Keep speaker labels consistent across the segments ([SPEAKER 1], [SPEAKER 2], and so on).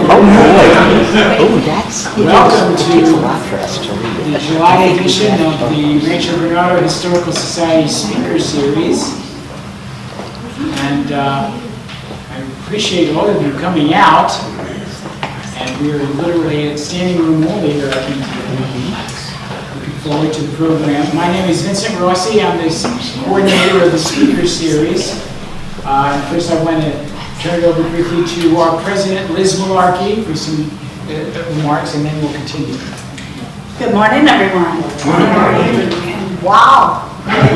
[SPEAKER 1] Oh boy. Oh, that's
[SPEAKER 2] Welcome
[SPEAKER 1] it takes a lot for us to read.
[SPEAKER 2] the July edition of the Rancho Bernardo Historical Society Speaker Series. And I appreciate all of you coming out. And we are literally at standing room only here, I think, today. Looking forward to the program. My name is Vincent Rossi. I'm the coordinator of the Speaker Series. And first I want to turn it over briefly to our president, Liz Malarkey, for some remarks, and then we'll continue.
[SPEAKER 3] Good morning, everyone. Good morning. Wow,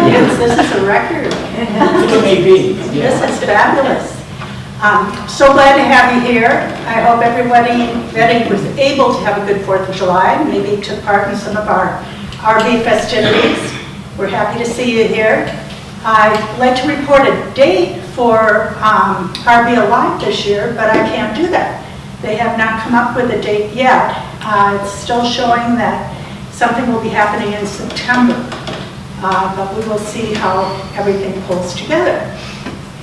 [SPEAKER 3] this is a record.
[SPEAKER 2] It may be.
[SPEAKER 3] This is fabulous. So glad to have you here. I hope everybody was able to have a good 4th of July, maybe took part in some of our RV festivities. We're happy to see you here. I'd like to report a date for RV Alive this year, but I can't do that. They have not come up with a date yet. It's still showing that something will be happening in September, but we will see how everything pulls together.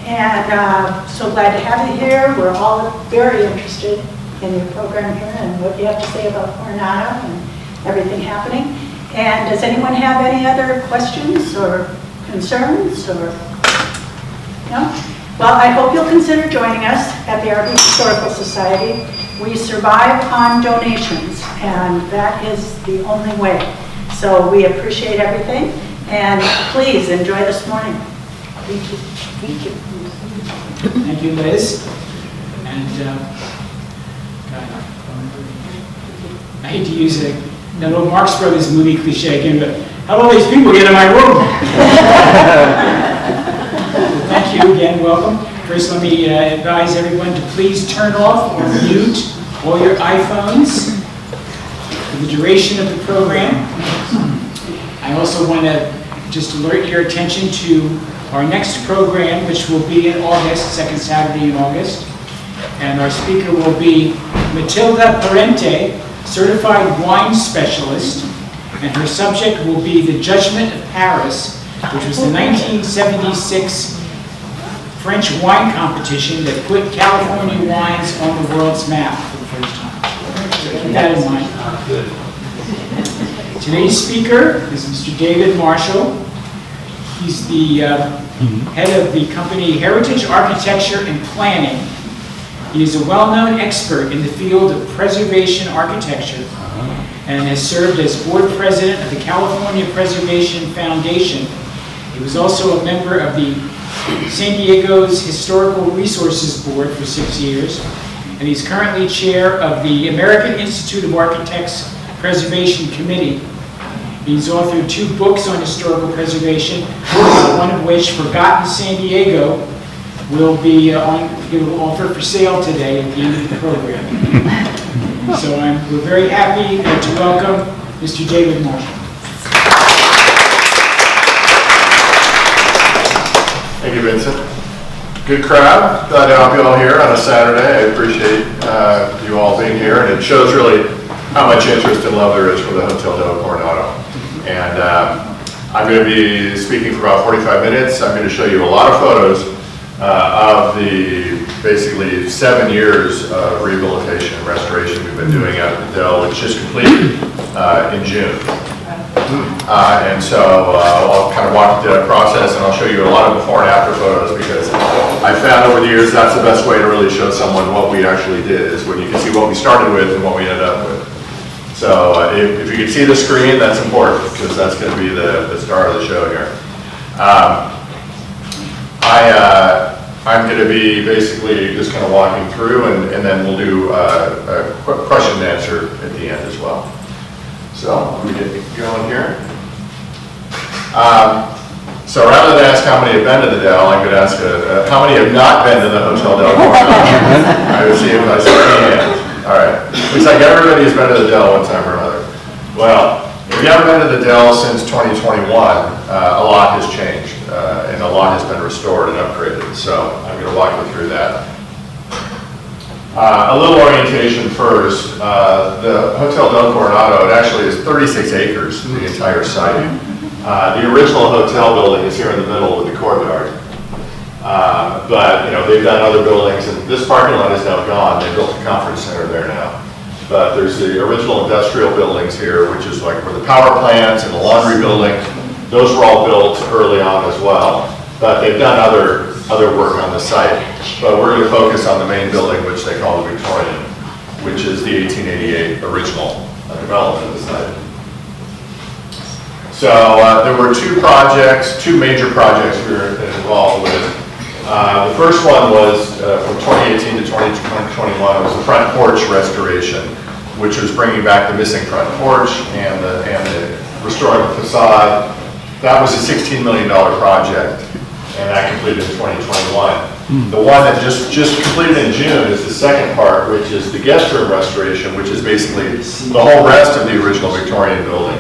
[SPEAKER 3] And so glad to have you here. We're all very interested in your program here and what you have to say about Coronado and everything happening. And does anyone have any other questions or concerns or no? Well, I hope you'll consider joining us at the RV Historical Society. We survive on donations, and that is the only way. So we appreciate everything, and please enjoy this morning. Thank you. Thank you.
[SPEAKER 2] Thank you, Liz. And I hate to use that old Marx Brothers movie cliche again, but how will these people get in my room? Thank you again, welcome. First, let me advise everyone to please turn off or mute all your iPhones for the duration of the program. I also want to just alert your attention to our next program, which will be in August, second Saturday in August. And our speaker will be Matilda Parente, certified wine specialist, and her subject will be the Judgment of Paris, which was the 1976 French wine competition that put California wines on the world's map for the first time. So keep that in mind. Today's speaker is Mr. David Marshall. He's the head of the company Heritage Architecture and Planning. He is a well-known expert in the field of preservation architecture and has served as board president of the California Preservation Foundation. He was also a member of the San Diego's Historical Resources Board for 6 years, and he's currently chair of the American Institute of Architects Preservation Committee. He's authored 2 books on historical preservation, one of which, Forgotten San Diego, will be offered for sale today at the end of the program. So we're very happy to welcome Mr. David Marshall.
[SPEAKER 4] Thank you, Vincent. Good crowd. Glad to have you all here on a Saturday. I appreciate you all being here, and it shows really how much interest and love there is for the Hotel del Coronado. And I'm going to be speaking for about 45 minutes. I'm going to show you a lot of photos of the basically 7 years of rehabilitation and restoration we've been doing out at the Del, which just completed in June. And so I'll kind of walk through that process, and I'll show you a lot of before and after photos, because I found over the years that's the best way to really show someone what we actually did, is when you can see what we started with and what we ended up with. So if you can see the screen, that's important, because that's going to be the star of the show here. I'm going to be basically just kind of walking through, and then we'll do a question and answer at the end as well. So let me get going here. So rather than ask how many have been to the Del, I'm going to ask how many have not been to the Hotel del Coronado. I will see if I see any hands. All right. Looks like everybody has been to the Del one time or another. Well, if you haven't been to the Del since 2021, a lot has changed, and a lot has been restored and upgraded. So I'm going to walk you through that. A little orientation first. The Hotel del Coronado, it actually is 36 acres, the entire site. The original hotel building is here in the middle with the courtyard. But, you know, they've done other buildings, and this parking lot is now gone. They built a conference center there now. But there's the original industrial buildings here, which is like where the power plants and the laundry building, those were all built early on as well. But they've done other work on the site. But we're going to focus on the main building, which they call the Victorian, which is the 1888 original development of the site. So there were two major projects we were involved with. The first one was from 2018 to 2021 was the front porch restoration, which was bringing back the missing front porch and restoring the facade. That was a $16 million project, and that completed in 2021. The one that just completed in June is the second part, which is the guest room restoration, which is basically the whole rest of the original Victorian building.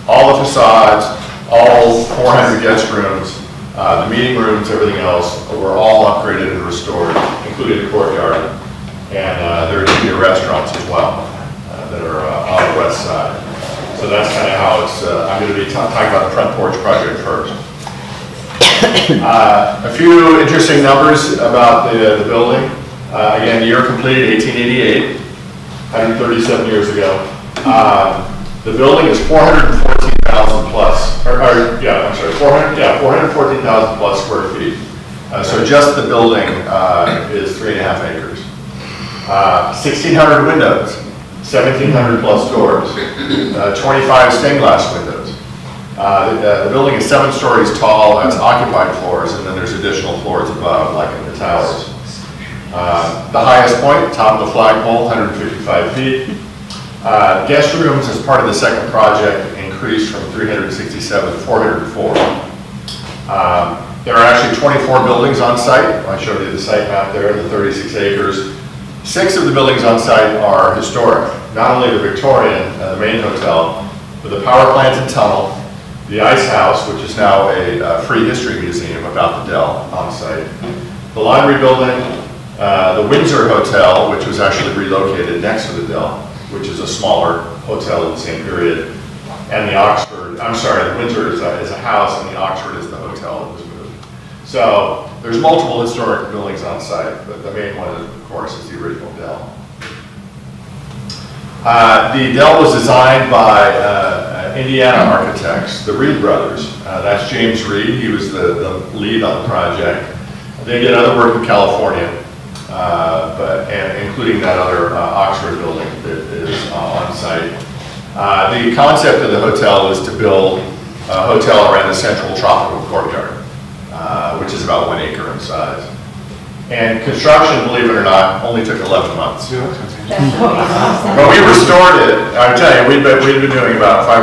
[SPEAKER 4] All the facades, all 400 guest rooms, the meeting rooms, everything else were all upgraded and restored, including the courtyard. And there are two new restaurants as well that are on the west side. So that's kind of how it's, I'm going to be talking about the front porch project first. A few interesting numbers about the building. Again, year completed 1888, 137 years ago. The building is 414,000 plus, 414,000 plus square feet. So just the building is 3.5 acres. 1,600 windows, 1,700 plus doors, 25 stained glass windows. The building is 7 stories tall. That's occupied floors, and then there's additional floors above, like in the towers. The highest point, top of the flagpole, 155 feet. Guest rooms, as part of the second project, increased from 367 to 404. There are actually 24 buildings on site. I showed you the site map there, the 36 acres. 6 of the buildings on site are historic. Not only the Victorian, the main hotel, but the power plant and tunnel, the ice house, which is now a free history museum about the Dell on site, the laundry building, the Windsor Hotel, which was actually relocated next to the Dell, which is a smaller hotel in the same period, and the Oxford, the Windsor is a house, and the Oxford is the hotel that was moved. So there's multiple historic buildings on site, but the main one, of course, is the original Dell. The Dell was designed by Indiana architects, the Reed brothers. That's James Reed. He was the lead on the project. They did other work in California, and including that other Oxford building that is on site. The concept of the hotel was to build a hotel around the central tropical courtyard, which is about 1 acre in size. And construction, believe it or not, only took 11 months. But we restored it. I tell you, we've been doing about 5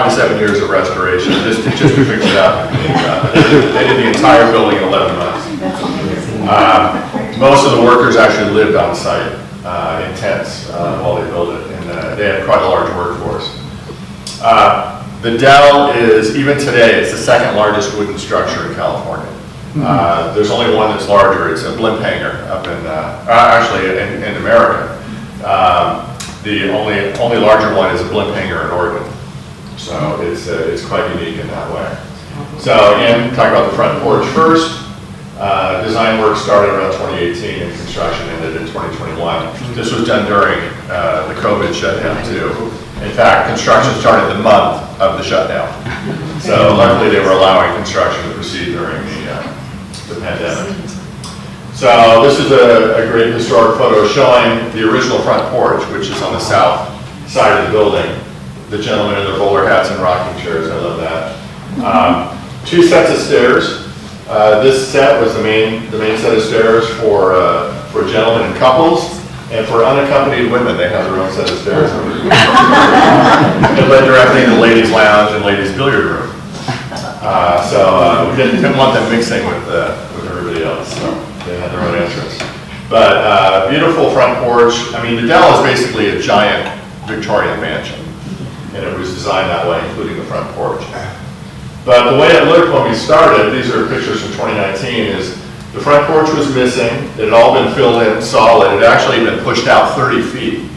[SPEAKER 4] to 7 years of restoration just to fix it up. They did the entire building in 11 months. Most of the workers actually lived on site in tents while they built it, and they had quite a large workforce. The Dell is, even today, it's the second largest wooden structure in California. There's only one that's larger. It's a blimp hanger up in, in America. The only larger one is a blimp hanger in Oregon. So it's quite unique in that way. So again, talk about the front porch first. Design work started around 2018 and construction ended in 2021. This was done during the COVID shutdown too. In fact, construction started the month of the shutdown. So luckily they were allowing construction to proceed during the pandemic. So this is a great historic photo showing the original front porch, which is on the south side of the building. The gentlemen in their bowler hats and rocking chairs, I love that. 2 sets of stairs. This set was the main set of stairs for gentlemen and couples, and for unaccompanied women, they have their own set of stairs. It led directly to the ladies' lounge and ladies' billiard room. So we didn't want them mixing with everybody else, so they had their own entrance. But beautiful front porch. I mean, the Dell is basically a giant Victorian mansion, and it was designed that way, including the front porch. But the way it looked when we started, these are pictures from 2019, is the front porch was missing. It had all been filled in solid. It had actually been pushed out 30 feet.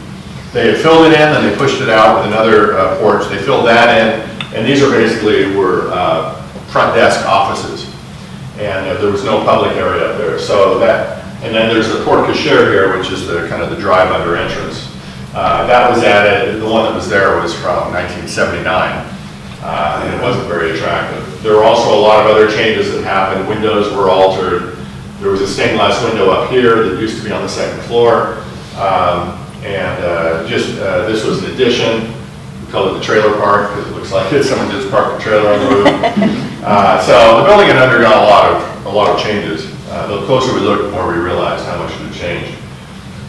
[SPEAKER 4] They had filled it in, and they pushed it out with another porch. They filled that in, and these are basically were front desk offices. and there was no public area up there. So that, and then there's the porte cochere here, which is the kind of the drive under entrance. That was added, the one that was there was from 1979, and it wasn't very attractive. There were also a lot of other changes that happened. Windows were altered. There was a stained glass window up here that used to be on the second floor, this was an addition. We call it the trailer park because it looks like someone just parked a trailer on the roof. So the building had undergone a lot of changes. The closer we looked, the more we realized how much it had changed.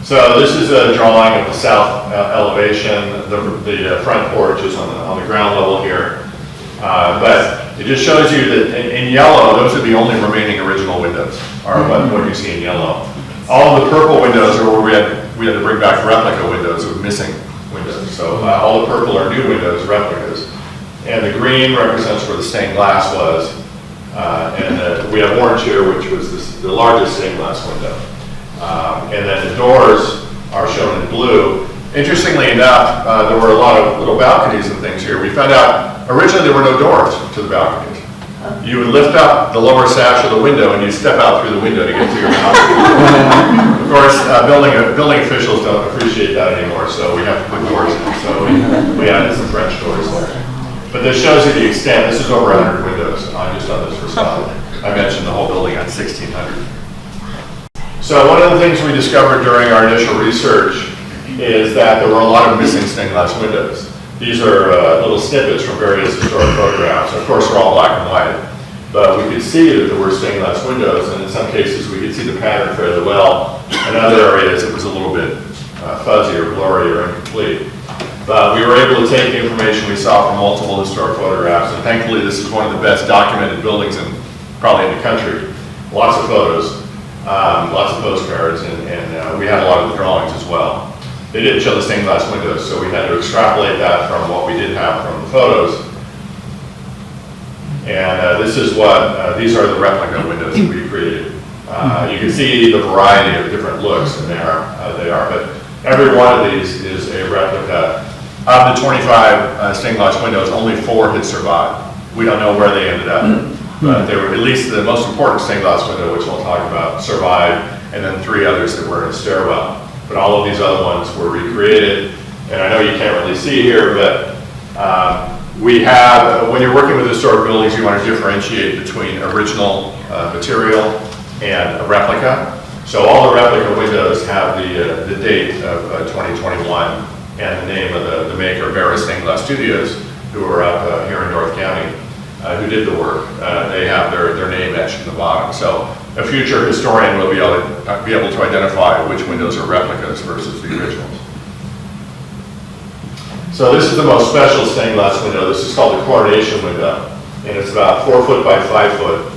[SPEAKER 4] So this is a drawing of the south elevation. The front porch is on the ground level here. But it just shows you that in yellow, those are the only remaining original windows, are what you see in yellow. All of the purple windows are where we had to bring back replica windows of missing windows. So all the purple are new windows, replicas. And the green represents where the stained glass was. We have orange here, which was the largest stained glass window. And then the doors are shown in blue. Interestingly enough, there were a lot of little balconies and things here. We found out originally there were no doors to the balconies. You would lift up the lower sash of the window and you step out through the window to get to your balcony. Of course, building officials don't appreciate that anymore, so we have to put doors in. So we added some French doors there. But this shows you the extent. This is over 100 windows just on this facade. I mentioned the whole building on 1,600. So one of the things we discovered during our initial research is that there were a lot of missing stained glass windows. These are little snippets from various historic photographs. Of course, they're all black and white. But we could see that there were stained glass windows, and in some cases we could see the pattern fairly well. In other areas it was a little bit fuzzy or blurry or incomplete. But we were able to take the information we saw from multiple historic photographs, and thankfully this is one of the best documented buildings probably in the country. Lots of photos, lots of postcards, and we had a lot of the drawings as well. They didn't show the stained glass windows, so we had to extrapolate that from what we did have from the photos. And this is these are the replica windows that we created. You can see the variety of different looks in there, they are, but every one of these is a replica. Of the 25 stained glass windows, only 4 had survived. We don't know where they ended up, but they were at least the most important stained glass window, which we'll talk about, survived, and then 3 others that were in a stairwell. But all of these other ones were recreated, and I know you can't really see here, but we have, when you're working with historic buildings, you want to differentiate between original material and a replica. So all the replica windows have the date of 2021 and the name of the maker, Vera Stained Glass Studios, who are up here in North County, who did the work. They have their name etched in the bottom. So a future historian will be able to identify which windows are replicas versus the originals. So this is the most special stained glass window. This is called the coronation window, and it's about 4 foot by 5 foot.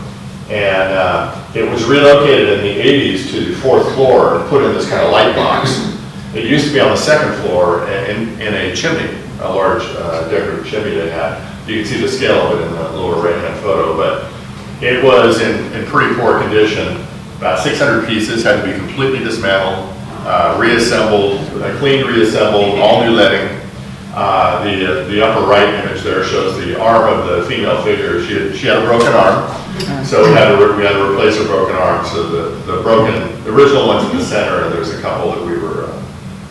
[SPEAKER 4] And it was relocated in the 80s to the 4th floor and put in this kind of light box. It used to be on the 2nd floor in a chimney, a large decorative chimney they had. You can see the scale of it in the lower right-hand photo, but it was in pretty poor condition. About 600 pieces had to be completely dismantled, reassembled, cleaned, reassembled, all new letting. The upper right image there shows the arm of the female figure. She had a broken arm, so we had to replace her broken arm. So the original one's in the center, and there's a couple that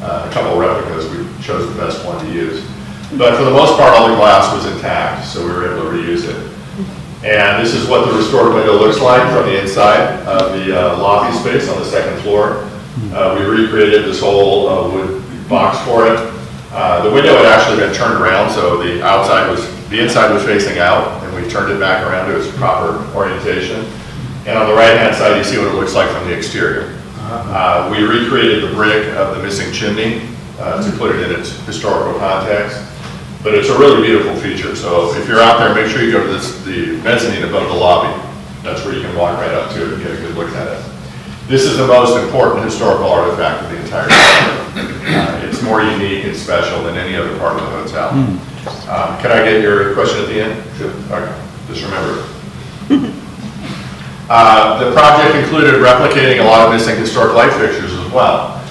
[SPEAKER 4] a couple replicas. We chose the best one to use. But for the most part, all the glass was intact, so we were able to reuse it. And this is what the restored window looks like from the inside of the lobby space on the 2nd floor. We recreated this whole wood box for it. The window had actually been turned around, so the inside was facing out, and we turned it back around to its proper orientation. And on the right-hand side, you see what it looks like from the exterior. We recreated the brick of the missing chimney to put it in its historical context. But it's a really beautiful feature, so if you're out there, make sure you go to the mezzanine above the lobby. That's where you can walk right up to it and get a good look at it. This is the most important historical artifact of the entire hotel. It's more unique and special than any other part of the hotel. Can I get your question at the end? Okay, just remember. The project included replicating a lot of missing historic light fixtures as well.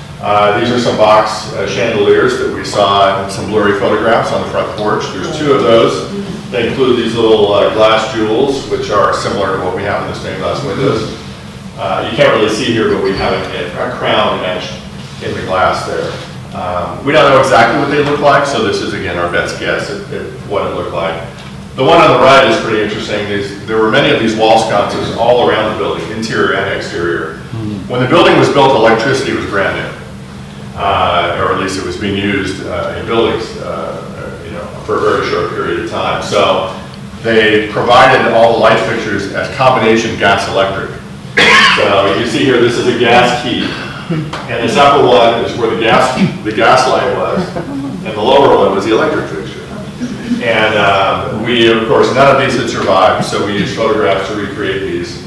[SPEAKER 4] These are some box chandeliers that we saw in some blurry photographs on the front porch. There's 2 of those. They include these little glass jewels, which are similar to what we have in the stained glass windows. You can't really see here, but we have a crown etched in the glass there. We don't know exactly what they look like, so this is, again, our best guess at what it looked like. The one on the right is pretty interesting. There were many of these wall sconces all around the building, interior and exterior. When the building was built, electricity was brand new, or at least it was being used in buildings, for a very short period of time. So they provided all the light fixtures as combination gas electric. So you can see here, this is a gas key, and this upper one is where the gas light was, and the lower one was the electric fixture. And we, of course, none of these had survived, so we used photographs to recreate these.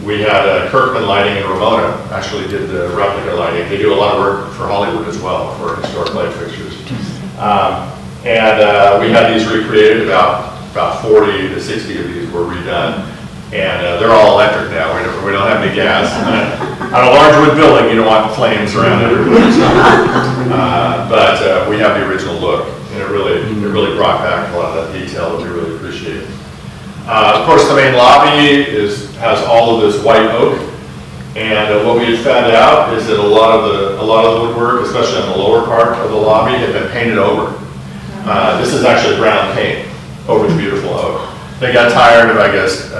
[SPEAKER 4] We had Kirkman Lighting in Ramona actually did the replica lighting. They do a lot of work for Hollywood as well for historic light fixtures. And we had these recreated. About 40 to 60 of these were redone, and they're all electric now. We don't have any gas. On a large wood building, you don't want flames around everywhere. But we have the original look, and it really brought back a lot of that detail that we really appreciate. Of course, the main lobby has all of this white oak, and what we had found out is that a lot of the woodwork, especially on the lower part of the lobby, had been painted over. This is actually brown paint over the beautiful oak. They got tired of, I guess,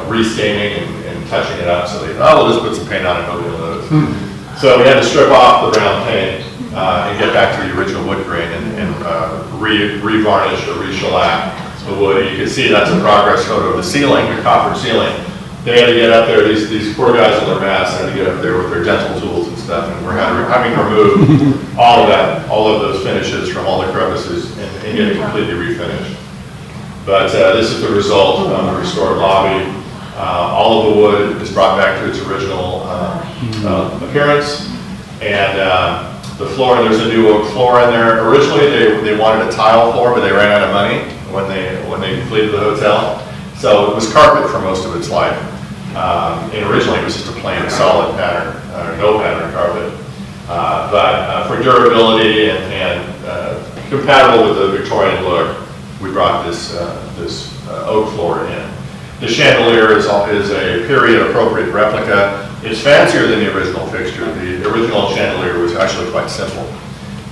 [SPEAKER 4] restaining and touching it up, so they thought, we'll just put some paint on it, nobody will notice. So we had to strip off the brown paint and get back to the original wood grain and re-varnish or re-shellac the wood. You can see that's a progress photo of the ceiling, the copper ceiling. They had to get up there, these poor guys in their masks had to get up there with their dental tools and stuff, and we're having to remove all of those finishes from all the crevices and get it completely refinished. But this is the result of the restored lobby. All of the wood is brought back to its original appearance, and the floor, there's a new oak floor in there. Originally they wanted a tile floor, but they ran out of money when they completed the hotel. So it was carpet for most of its life. And originally it was just a plain solid pattern, no pattern carpet. But for durability and compatible with the Victorian look, we brought this oak floor in. The chandelier is a period appropriate replica. It's fancier than the original fixture. The original chandelier was actually quite simple,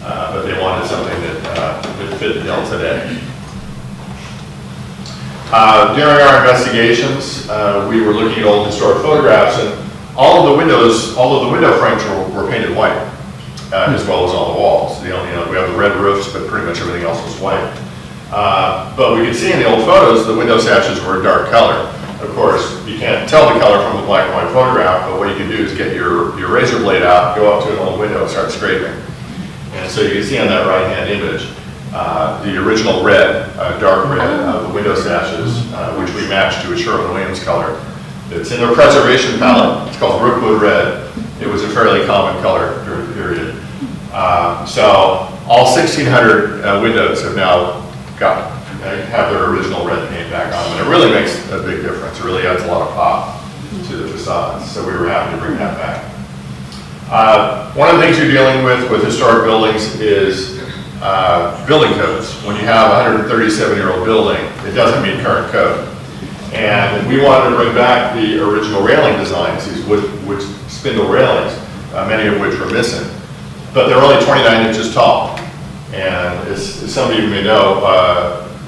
[SPEAKER 4] but they wanted something that fit the bill today. During our investigations, we were looking at old historic photographs, and all of the window frames were painted white, as well as all the walls. We have the red roofs, but pretty much everything else was white. But we could see in the old photos, the window sashes were a dark color. Of course, you can't tell the color from a black and white photograph, but what you can do is get your razor blade out, go up to an old window and start scraping. And so you can see on that right-hand image, the original red, dark red of the window sashes, which we matched to a Sherwin-Williams color. It's in their preservation palette. It's called Brookwood Red. It was a fairly common color during the period. So all 1,600 windows have now have their original red paint back on them. And it really makes a big difference. It really adds a lot of pop to the facades. So we were happy to bring that back. One of the things you're dealing with historic buildings is building codes. When you have a 137-year-old building, it doesn't meet current code. And we wanted to bring back the original railing designs, these wood spindle railings, many of which were missing. But they're only 29 inches tall. And as some of you may know,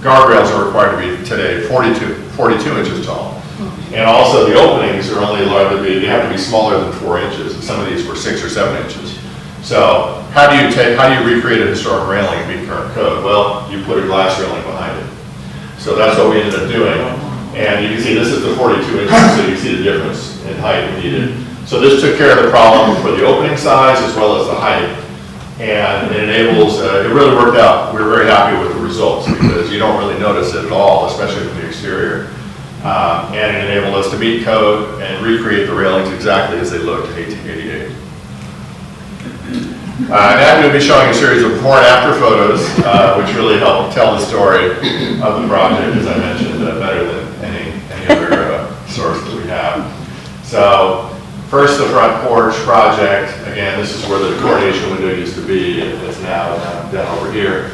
[SPEAKER 4] guardrails are required to be today 42 inches tall. And also the openings are only allowed to be, they have to be smaller than 4 inches. And some of these were 6 or 7 inches. So how do you recreate a historic railing and meet current code? Well, you put a glass railing behind it. So that's what we ended up doing. And you can see this is the 42 inches, so you can see the difference in height needed. So this took care of the problem for the opening size as well as the height. And it enables, it really worked out. We were very happy with the results because you don't really notice it at all, especially from the exterior. And it enabled us to meet code and recreate the railings exactly as they looked in 1888. Now I'm going to be showing a series of before and after photos, which really help tell the story of the project, as I mentioned, better than any other source that we have. So First, the front porch project. Again, this is where the coronation window used to be. It's now down over here.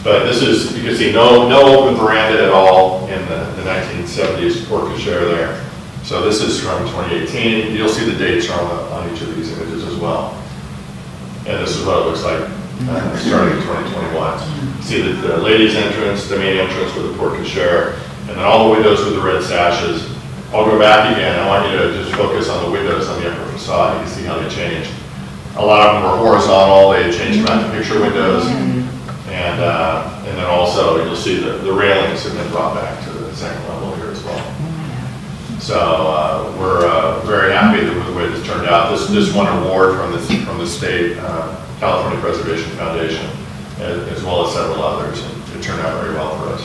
[SPEAKER 4] But this is, you can see no open veranda at all in the 1970s porte cochere there. So this is from 2018. You'll see the dates on each of these images as well. And this is what it looks like starting in 2021. See the ladies' entrance, the main entrance with the porte cochere, and then all the windows with the red sashes. I'll go back again. I want you to just focus on the windows on the upper facade. You can see how they changed. A lot of them were horizontal. They changed them out to picture windows. And then also you'll see the railings have been brought back to the second level here as well. So we're very happy with the way this turned out. This won an award from the state California Preservation Foundation, as well as several others. And it turned out very well for us.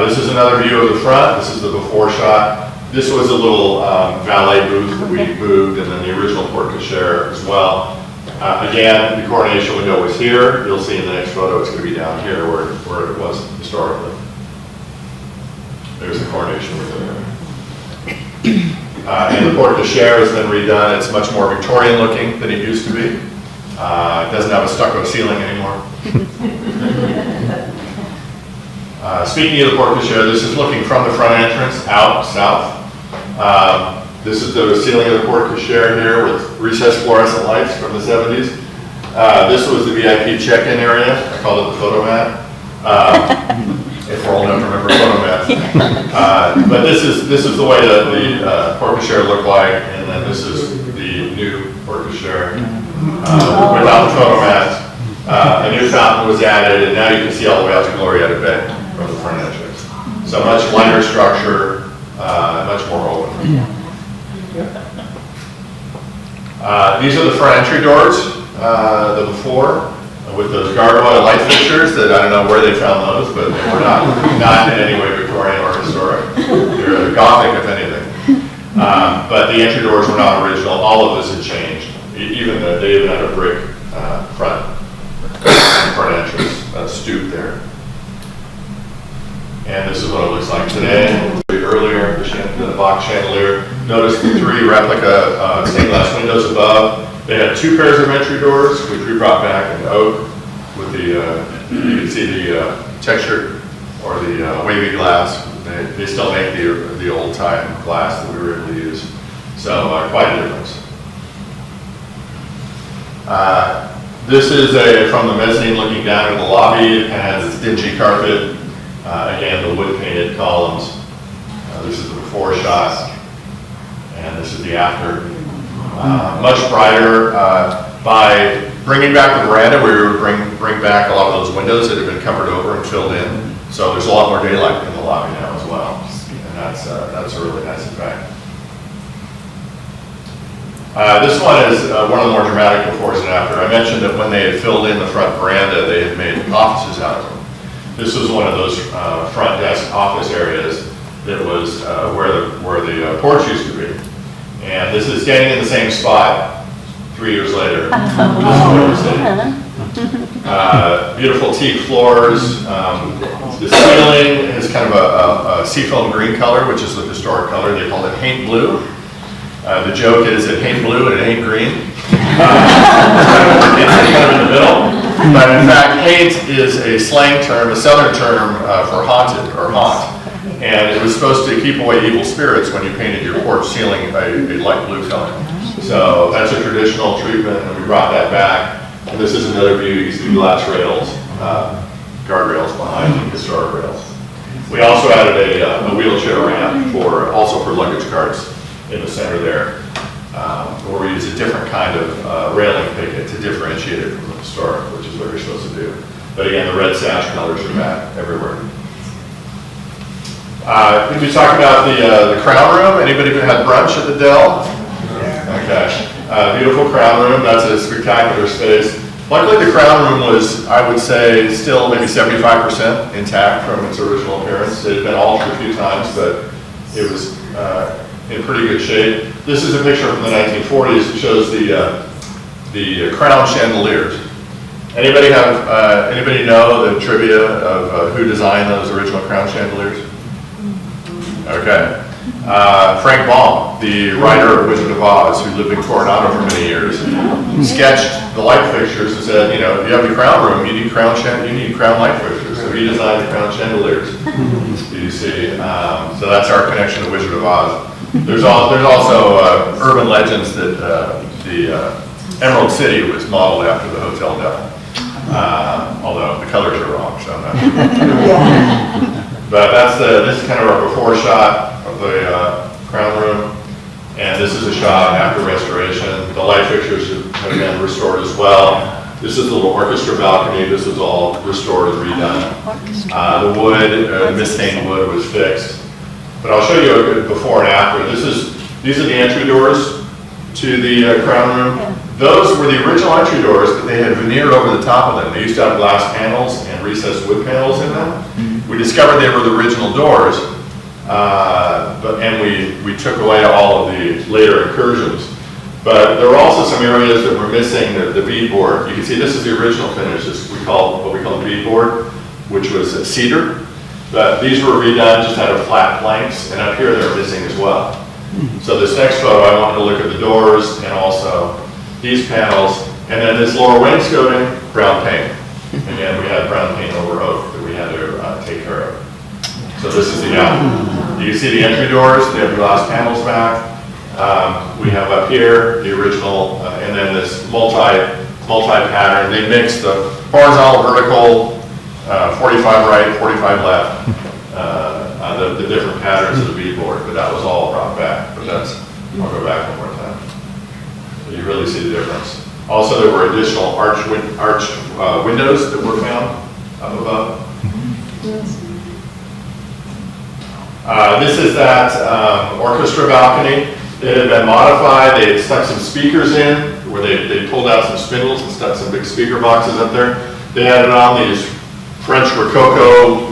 [SPEAKER 4] This is another view of the front. This is the before shot. This was a little valet booth that we moved, and then the original porte cochere as well. Again, the coronation window was here. You'll see in the next photo it's going to be down here where it was historically. There's the coronation window there. And the porte cochere has been redone. It's much more Victorian looking than it used to be. It doesn't have a stucco ceiling anymore. Speaking of the porte cochere, this is looking from the front entrance out south. This is the ceiling of the porte cochere here with recessed fluorescent lights from the 70s. This was the VIP check-in area. I call it the photo mat. If we're old enough to remember photo mats. But this is the way that the porte cochere looked like, and then this is the new porte cochere without the photo mats. A new fountain was added, and now you can see all the way out to Glorietta Bay from the front entrance. So much lighter structure, much more open. These are the front entry doors, the before, with those gargoyle light fixtures that I don't know where they found those, but they were not in any way Victorian or historic. They're Gothic, if anything. But the entry doors were not original. All of this had changed. They even had a brick front entrance, stoop there. And this is what it looks like today. Earlier, the box chandelier. Notice the 3 replica stained glass windows above. They had 2 pairs of entry doors, which we brought back in oak with the, you can see the texture or the wavy glass. They still make the old time glass that we were able to use. So quite a difference. This is from the mezzanine looking down into the lobby. It kind of has this dingy carpet. Again, the wood painted columns. This is the before shot, and this is the after. Much brighter. By bringing back the veranda, we were bring back a lot of those windows that have been covered over and filled in. So there's a lot more daylight in the lobby now as well, and that's a really nice effect. This one is one of the more dramatic befores and after. I mentioned that when they had filled in the front veranda, they had made offices out of them. This was one of those front desk office areas that was where the porch used to be. And this is standing in the same spot 3 years later. Beautiful teak floors. The ceiling is kind of a seafoam green color, which is the historic color. They call it paint blue. The joke is it ain't blue and it ain't green. It's kind of in the middle. But in fact, paint is a slang term, a southern term for haunted or haunt. And it was supposed to keep away evil spirits when you painted your porch ceiling a light blue color. So that's a traditional treatment, and we brought that back. And this is another view. You see glass rails, guardrails behind the historic rails. We also added a wheelchair ramp also for luggage carts in the center there, where we use a different kind of railing picket to differentiate it from the historic, which is what you're supposed to do. But again, the red sash colors are back everywhere. Did we talk about the crown room? Anybody who had brunch at the Dell? Okay. Beautiful crown room. That's a spectacular space. Luckily, the crown room was, I would say, still maybe 75% intact from its original appearance. It had been altered a few times, but it was in pretty good shape. This is a picture from the 1940s that shows the crown chandeliers. Anybody know the trivia of who designed those original crown chandeliers? Okay. Frank Baum, the writer of Wizard of Oz, who lived in Coronado for many years, sketched the light fixtures and said, you know, if you have a crown room, you need crown light fixtures. So he designed the crown chandeliers. You see, so that's our connection to Wizard of Oz. There's also urban legends that the Emerald City was modeled after the Hotel del. Although the colors are wrong, so I'm not sure. But this is kind of our before shot of the crown room, and this is a shot after restoration. The light fixtures have been restored as well. This is the little orchestra balcony. This is all restored and redone. The wood, the misstained wood was fixed. But I'll show you a good before and after. These are the entry doors to the crown room. Those were the original entry doors, but they had veneered over the top of them. They used to have glass panels and recessed wood panels in them. We discovered they were the original doors, and we took away all of the later incursions. But there were also some areas that were missing the beadboard. You can see this is the original finish. This what we call the beadboard, which was cedar. But these were redone just out of flat planks, and up here they're missing as well. So this next photo, I wanted to look at the doors and also these panels, and then this lower wainscoting, brown paint. Again, we had brown paint over oak that we had to take care of. So this is the out. You can see the entry doors, they have glass panels back. We have up here the original, and then this multi-pattern. They mix the horizontal, vertical, 45 right, 45 left, the different patterns of the beadboard, but that was all brought back. But I'll go back one more time. So you really see the difference. Also, there were additional arch windows that were found up above. This is that orchestra balcony. It had been modified. They had stuck some speakers in, where they pulled out some spindles and stuck some big speaker boxes up there. They added on these French Rococo,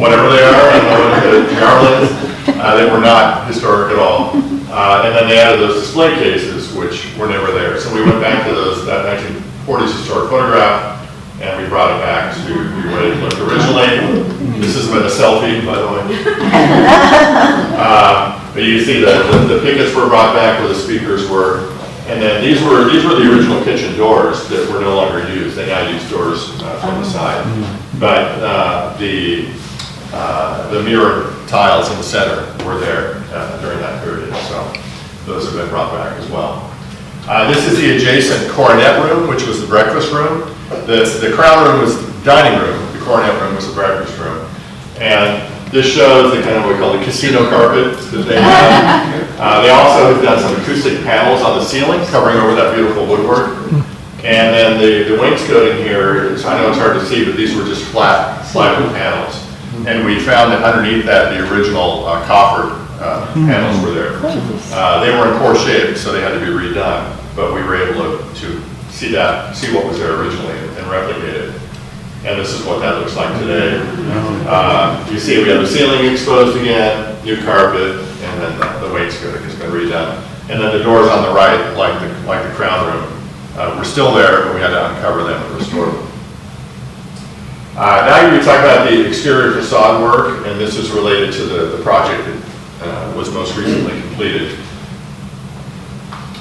[SPEAKER 4] whatever they are, I don't know what the garlands. They were not historic at all. And then they added those display cases, which were never there. So we went back to that 1940s historic photograph, and we brought it back to the way it looked originally. This is a selfie, by the way. But you can see the pickets were brought back where the speakers were. And then these were the original kitchen doors that were no longer used. They now use doors from the side. But the mirror tiles in the center were there during that period. So those have been brought back as well. This is the adjacent coronet room, which was the breakfast room. The crown room was the dining room. The coronet room was the breakfast room. And this shows the kind of what we call the casino carpet that they have. They also have done some acoustic panels on the ceiling covering over that beautiful woodwork. And then the wainscoting here, I know it's hard to see, but these were just flat plywood panels. And we found that underneath that, the original coffer panels were there. They were in poor shape, so they had to be redone. But we were able to see what was there originally and replicate it. And this is what that looks like today. You see we have the ceiling exposed again, new carpet, and then the wainscoting has been redone. And then the doors on the right, like the crown room, were still there, but we had to uncover them and restore them. Now you're going to talk about the exterior facade work, and this is related to the project that was most recently completed.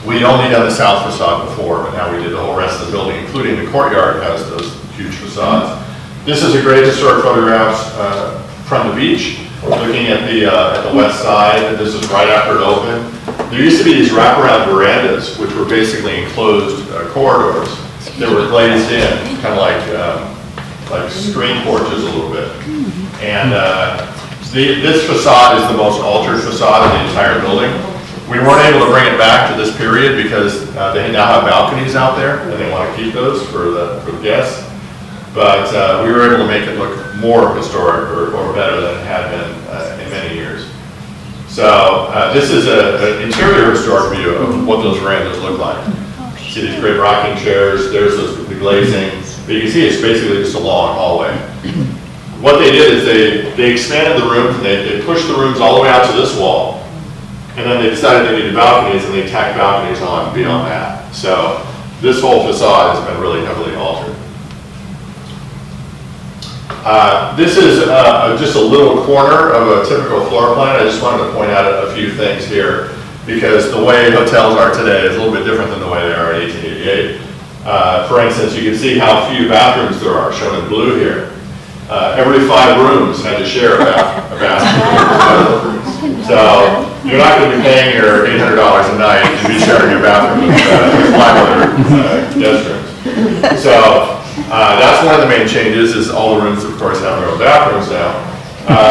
[SPEAKER 4] We'd only done the south facade before, but now we did the whole rest of the building, including the courtyard has those huge facades. This is a great historic photographs from the beach, looking at the west side. This is right after it opened. There used to be these wraparound verandas, which were basically enclosed corridors that were glazed in, kind of like screen porches a little bit. And this facade is the most altered facade in the entire building. We weren't able to bring it back to this period because they now have balconies out there, and they want to keep those for the guests. But we were able to make it look more historic or better than it had been in many years. So this is an interior historic view of what those verandas look like. You see these great rocking chairs, there's the glazing. But you can see it's basically just a long hallway. What they did is they expanded the rooms, and they pushed the rooms all the way out to this wall. And then they decided they needed balconies, and they tacked balconies on beyond that. So this whole facade has been really heavily altered. This is just a little corner of a typical floor plan. I just wanted to point out a few things here, because the way hotels are today is a little bit different than the way they are in 1888. For instance, you can see how few bathrooms there are, shown in blue here. Every 5 rooms had to share a bathroom. So you're not going to be paying your $800 a night to be sharing your bathroom with 5 other guest rooms. So that's one of the main changes, is all the rooms, of course, have their own bathrooms now.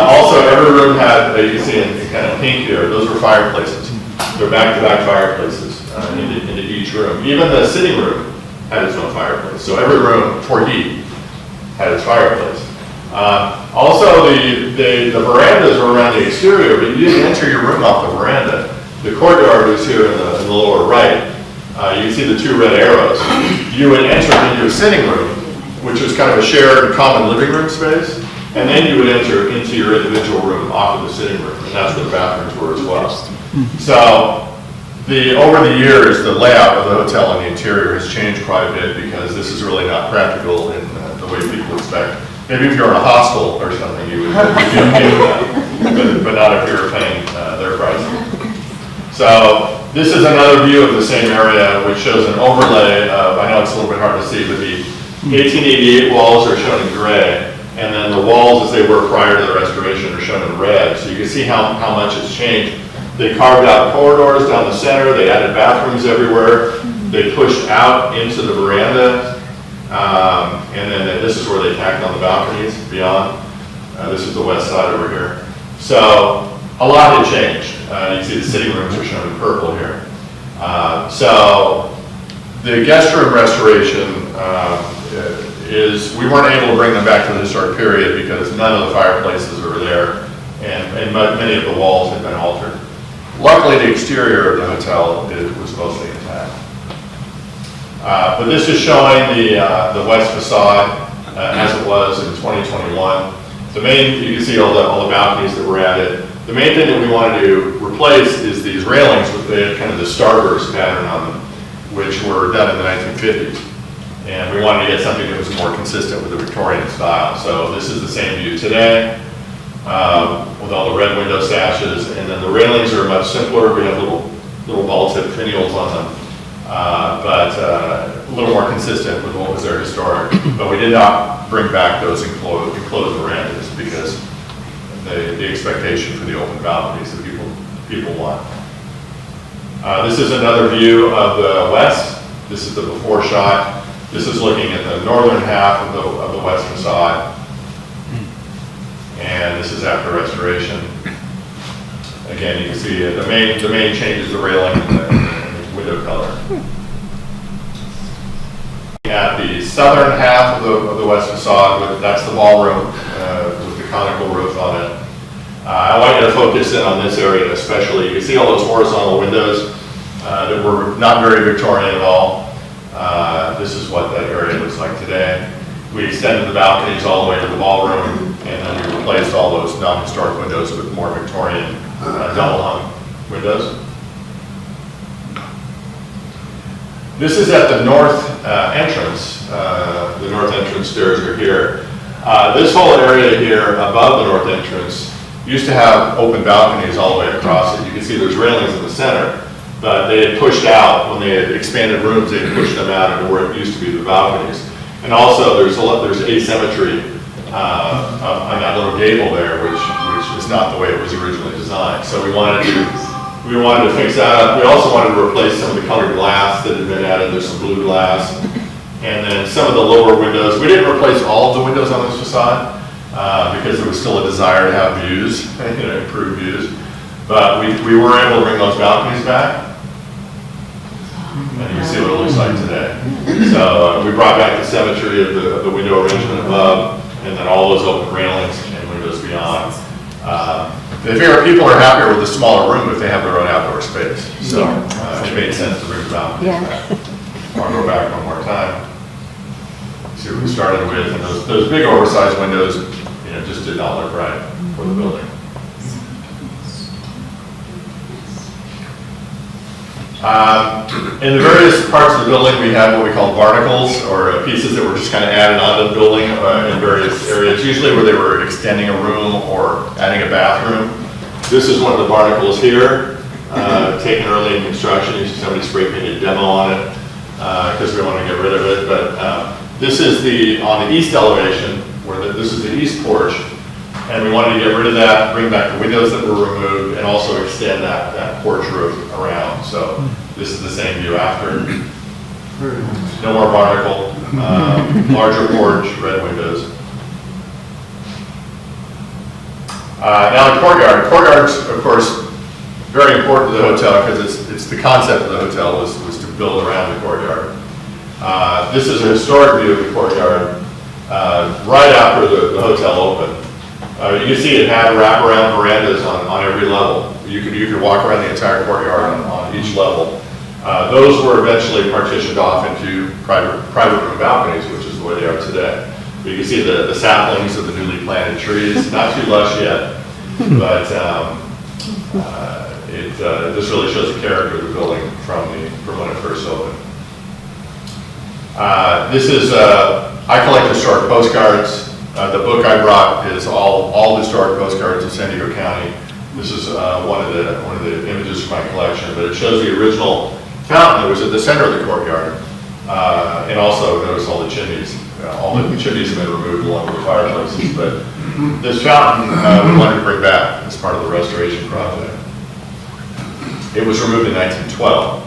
[SPEAKER 4] Also, every room had, you can see in kind of pink here, those were fireplaces. They're back-to-back fireplaces into each room. Even the sitting room had its own fireplace. So every room, for heat, had its fireplace. Also, the verandas were around the exterior, but you didn't enter your room off the veranda. The courtyard was here in the lower right. You can see the 2 red arrows. You would enter into a sitting room, which was kind of a shared common living room space, and then you would enter into your individual room off of the sitting room, and that's where the bathrooms were as well. So, over the years, the layout of the hotel and the interior has changed quite a bit, because this is really not practical in the way people expect. Maybe if you're in a hostel or something, you would be okay with that, but not if you're paying their pricing. So this is another view of the same area, which shows an overlay of, I know it's a little bit hard to see, but the 1888 walls are shown in gray, and then the walls as they were prior to the restoration are shown in red. So you can see how much has changed. They carved out corridors down the center, they added bathrooms everywhere, they pushed out into the veranda, and then this is where they tacked on the balconies beyond. This is the west side over here. So a lot had changed. You can see the sitting rooms are shown in purple here. So the guest room restoration we weren't able to bring them back to the historic period because none of the fireplaces were there, and many of the walls had been altered. Luckily, the exterior of the hotel was mostly intact. But this is showing the west facade as it was in 2021. You can see all the balconies that were added. The main thing that we wanted to replace is these railings with kind of the starburst pattern on them, which were done in the 1950s. And we wanted to get something that was more consistent with the Victorian style. So this is the same view today, with all the red window sashes, and then the railings are much simpler. We have little ball-tip finials on them, but a little more consistent with what was there historic. But we did not bring back those enclosed verandas because the expectation for the open balconies that people want. This is another view of the west. This is the before shot. This is looking at the northern half of the west facade. And this is after restoration. Again, you can see the main change is the railing and the window color. At the southern half of the west facade, that's the ballroom with the conical roof on it. I want you to focus in on this area especially. You can see all those horizontal windows that were not very Victorian at all. This is what that area looks like today. We extended the balconies all the way to the ballroom, and then we replaced all those non-historic windows with more Victorian double-hung windows. This is at the north entrance. The north entrance stairs are here. This whole area here above the north entrance used to have open balconies all the way across it. You can see there's railings in the center, but they had pushed out, when they had expanded rooms, they had pushed them out into where it used to be the balconies. And also there's asymmetry on that little gable there, which is not the way it was originally designed. So we wanted to fix that up. We also wanted to replace some of the colored glass that had been added. There's some blue glass. And then some of the lower windows. We didn't replace all of the windows on this facade because there was still a desire to have views, improved views. But we were able to bring those balconies back. And you can see what it looks like today. So we brought back the symmetry of the window arrangement above, and then all those open railings and windows beyond. People are happier with the smaller room if they have their own outdoor space. So it made sense to bring the balconies back. I'll go back one more time. See what we started with, and those big oversized windows, just did not look right for the building. In the various parts of the building, we have what we call barnacles, or pieces that were just kind of added onto the building in various areas, usually where they were extending a room or adding a bathroom. This is one of the barnacles here, taken early in construction. You see somebody spray painted demo on it because we want to get rid of it. But this is on the east elevation, where this is the east porch. And we wanted to get rid of that, bring back the windows that were removed, and also extend that porch roof around. So this is the same view after. No more barnacle, larger porch, red windows. Now the courtyard. Courtyard's, of course, very important to the hotel because it's the concept of the hotel was to build around the courtyard. This is a historic view of the courtyard right after the hotel opened. You can see it had wraparound verandas on every level. You could walk around the entire courtyard on each level. Those were eventually partitioned off into private room balconies, which is the way they are today. But you can see the saplings of the newly planted trees, not too lush yet, but this really shows the character of the building from when it first opened. This is, I collect historic postcards. The book I brought is all historic postcards of San Diego County. This is one of the images from my collection, but it shows the original fountain that was at the center of the courtyard, and also notice all the chimneys. All the chimneys have been removed along with the fireplaces, but this fountain we wanted to bring back as part of the restoration project. It was removed in 1912.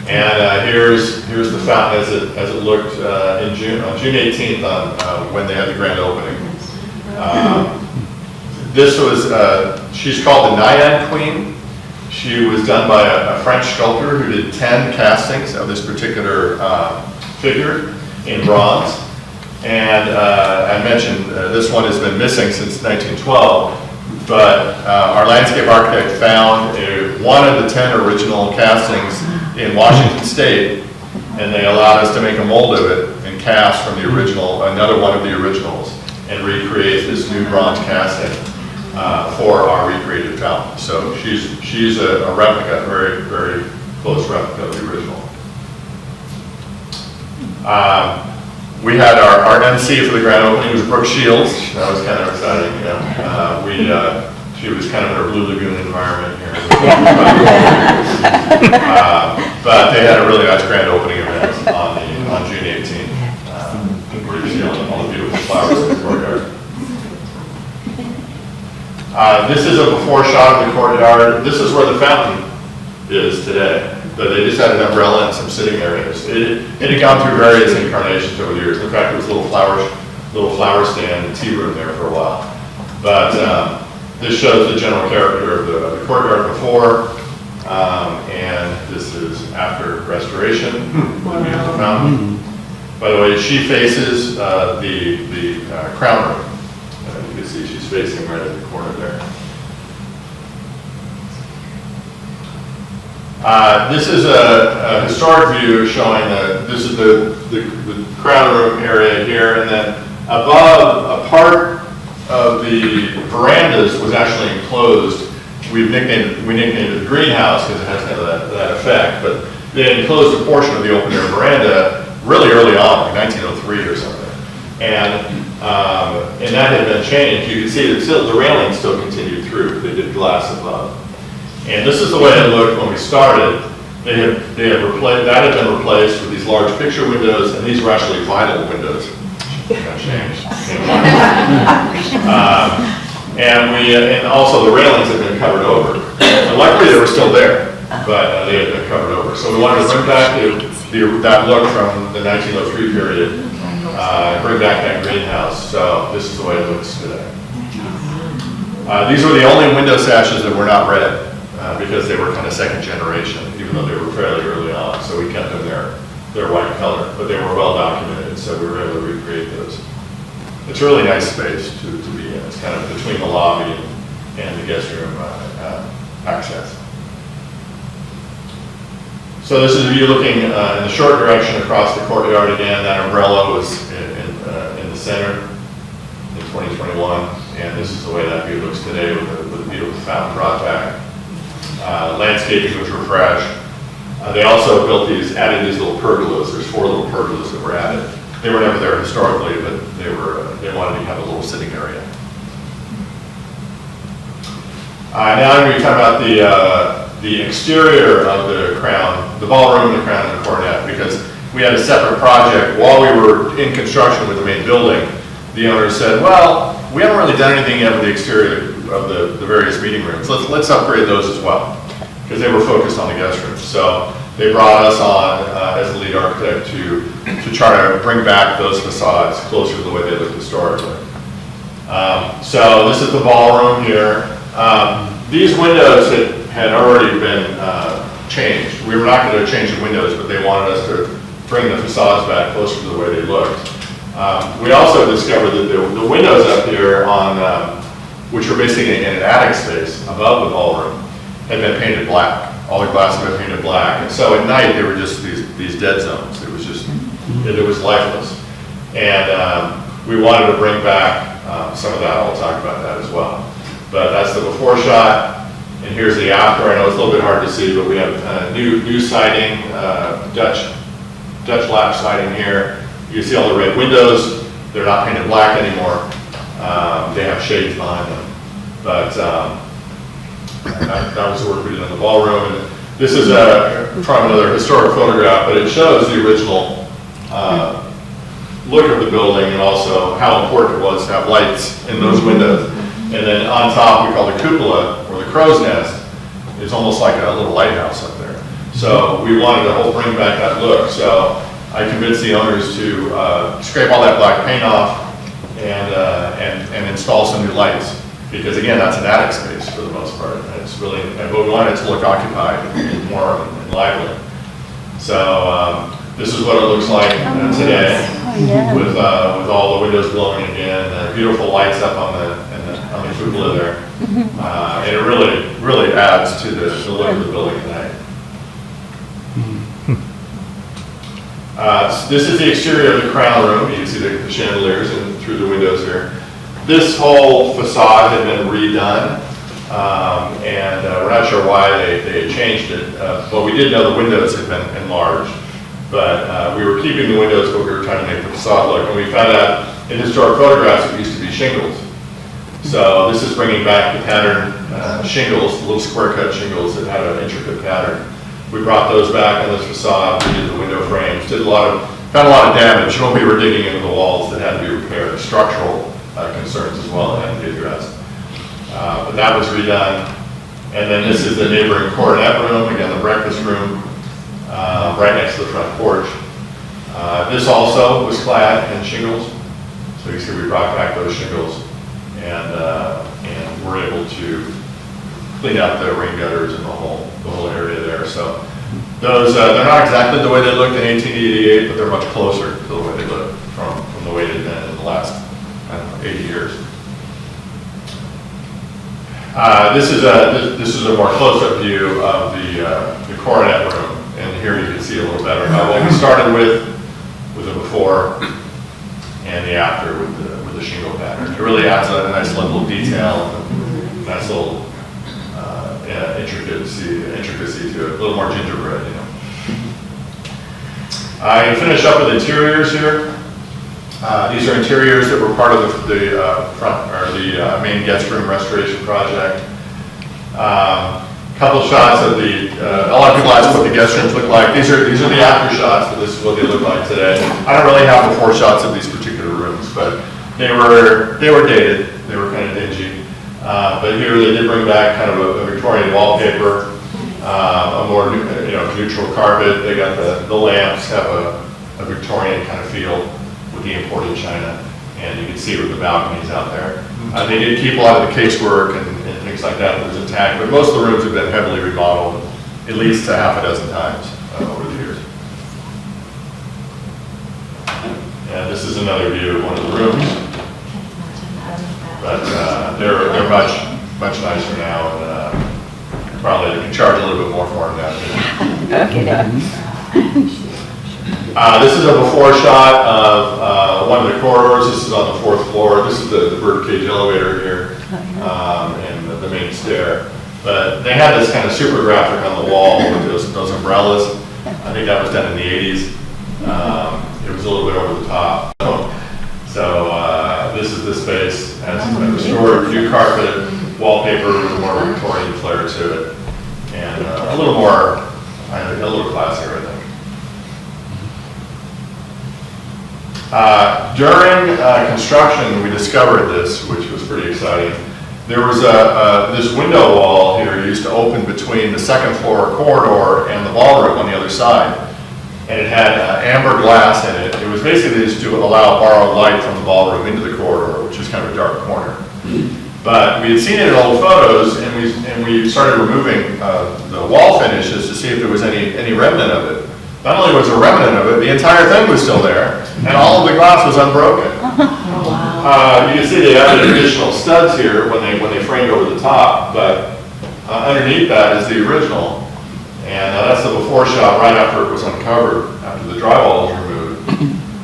[SPEAKER 4] And here's the fountain as it looked on June 18th when they had the grand opening. This was, she's called the Naiad Queen. She was done by a French sculptor who did 10 castings of this particular figure in bronze. And I mentioned this one has been missing since 1912, but our landscape architect found one of the 10 original castings in Washington State, and they allowed us to make a mold of it and cast from the original, another one of the originals, and recreate this new bronze casting for our recreated fountain. So she's a replica, very, very close replica of the original. We had our MC for the grand opening was Brooke Shields. That was kind of exciting. You know. She was kind of in her Blue Lagoon environment here. But they had a really nice grand opening event on June 18th. Where you see all the beautiful flowers in the courtyard. This is a before shot of the courtyard. This is where the fountain is today. But they just had an umbrella and some sitting areas. It had gone through various incarnations over the years. In fact, there was a little flower stand and tea room there for a while. But this shows the general character of the courtyard before, and this is after restoration. The beautiful fountain. By the way, she faces the crown room. You can see she's facing right at the corner there. This is a historic view showing this is the crown room area here, and then above a part of the verandas was actually enclosed. We nicknamed it the greenhouse because it has kind of that effect, but they enclosed a portion of the open air veranda really early on, like 1903 or something. And that had been changed. You can see that still the railing still continued through. They did glass above. And this is the way it looked when we started. That had been replaced with these large picture windows, and these were actually vinyl windows. That changed. And also the railings had been covered over. And luckily they were still there, but they had been covered over. So we wanted to bring back that look from the 1903 period, bring back that greenhouse. So this is the way it looks today. These were the only window sashes that were not red because they were kind of second generation, even though they were fairly early on. So we kept them their white color, but they were well documented, so we were able to recreate those. It's a really nice space to be in. It's kind of between the lobby and the guest room access. So this is a view looking in the short direction across the courtyard again. That umbrella was in the center in 2021, and this is the way that view looks today with the beautiful fountain brought back. Landscaping was refreshed. They also added these little pergolas. There's 4 little pergolas that were added. They were never there historically, but they wanted to have a little sitting area. Now I'm going to be talking about the exterior of the Crown, the ballroom, the Crown, and the Coronet, because we had a separate project while we were in construction with the main building. The owner said, well, we haven't really done anything yet with the exterior of the various meeting rooms. Let's upgrade those as well, because they were focused on the guest rooms. So they brought us on as the lead architect to try to bring back those facades closer to the way they looked historically. So this is the ballroom here. These windows had already been changed. We were not going to change the windows, but they wanted us to bring the facades back closer to the way they looked. We also discovered that the windows up here on, which were basically in an attic space above the ballroom, had been painted black. All the glass had been painted black. And so at night, they were just these dead zones. It was just, it was lifeless. And we wanted to bring back some of that. I'll talk about that as well. But that's the before shot, and here's the after. I know it's a little bit hard to see, but we have new siding, Dutch lap siding here. You can see all the red windows. They're not painted black anymore. They have shades behind them. But that was the work we did in the ballroom. And this is from another historic photograph, but it shows the original look of the building and also how important it was to have lights in those windows. And then on top, we call the cupola, or the crow's nest. It's almost like a little lighthouse up there. So we wanted to bring back that look. So I convinced the owners to scrape all that black paint off and install some new lights. Because again, that's an attic space for the most part. And it's really, but we wanted it to look occupied and warm and lively. So this is what it looks like today, with all the windows glowing again, beautiful lights up on the cupola there, and it really adds to the look of the building tonight. This is the exterior of the crown room. You can see the chandeliers and through the windows here. This whole facade had been redone, and we're not sure why they changed it, but we did know the windows had been enlarged. But we were keeping the windows, but we were trying to make the facade look. And we found out in historic photographs it used to be shingles. So this is bringing back the pattern shingles, little square cut shingles that had an intricate pattern. We brought those back on this facade. We did the window frames. Found a lot of damage when we were digging into the walls that had to be repaired. Structural concerns as well that had to be addressed. But that was redone. And then this is the neighboring coronet room, again the breakfast room. Right next to the front porch. This also was clad in shingles. So you see we brought back those shingles and we're able to clean out the rain gutters and the whole area there. So those, they're not exactly the way they looked in 1888, but they're much closer to the way they look from the way they've been in the last, 80 years. This is a more close-up view of the coronet room. And here you can see a little better about what we started with the before and the after with the shingle pattern. It really adds a nice level of detail and a nice little intricacy to it, a little more gingerbread, you know. I finish up with interiors here. These are interiors that were part of the front or the main guest room restoration project. Couple shots of a lot of people ask what the guest rooms look like. These are the after shots, but this is what they look like today. I don't really have before shots of these particular rooms, but they were dated. They were kind of dingy. But here they did bring back kind of a Victorian wallpaper, a more neutral carpet. They got the lamps have a Victorian kind of feel with the imported china, and you can see with the balconies out there. They did keep a lot of the casework and things like that was intact, but most of the rooms have been heavily remodeled at least a half a dozen times over the years. And this is another view of one of the rooms, but they're much nicer now, and probably they can charge a little bit more for them now.
[SPEAKER 1] Okay.
[SPEAKER 4] This is a before shot of one of the corridors. This is on the 4th floor. This is the birdcage elevator here, and the main stair. But they had this kind of super graphic on the wall with those umbrellas. I think that was done in the 80s. It was a little bit over the top. So this is the space as it's been restored, new carpet, wallpaper with a more Victorian flair to it, and a little more, a little classier, I think. During construction, we discovered this, which was pretty exciting. There was this window wall here used to open between the second floor corridor and the ballroom on the other side. And it had amber glass in it. It was basically just to allow borrowed light from the ballroom into the corridor, which is kind of a dark corner. But we had seen it in old photos, and we started removing the wall finishes to see if there was any remnant of it. Not only was there a remnant of it, the entire thing was still there, and all of the glass was unbroken. You can see they added additional studs here when they framed over the top, but underneath that is the original. And that's the before shot right after it was uncovered, after the drywall was removed.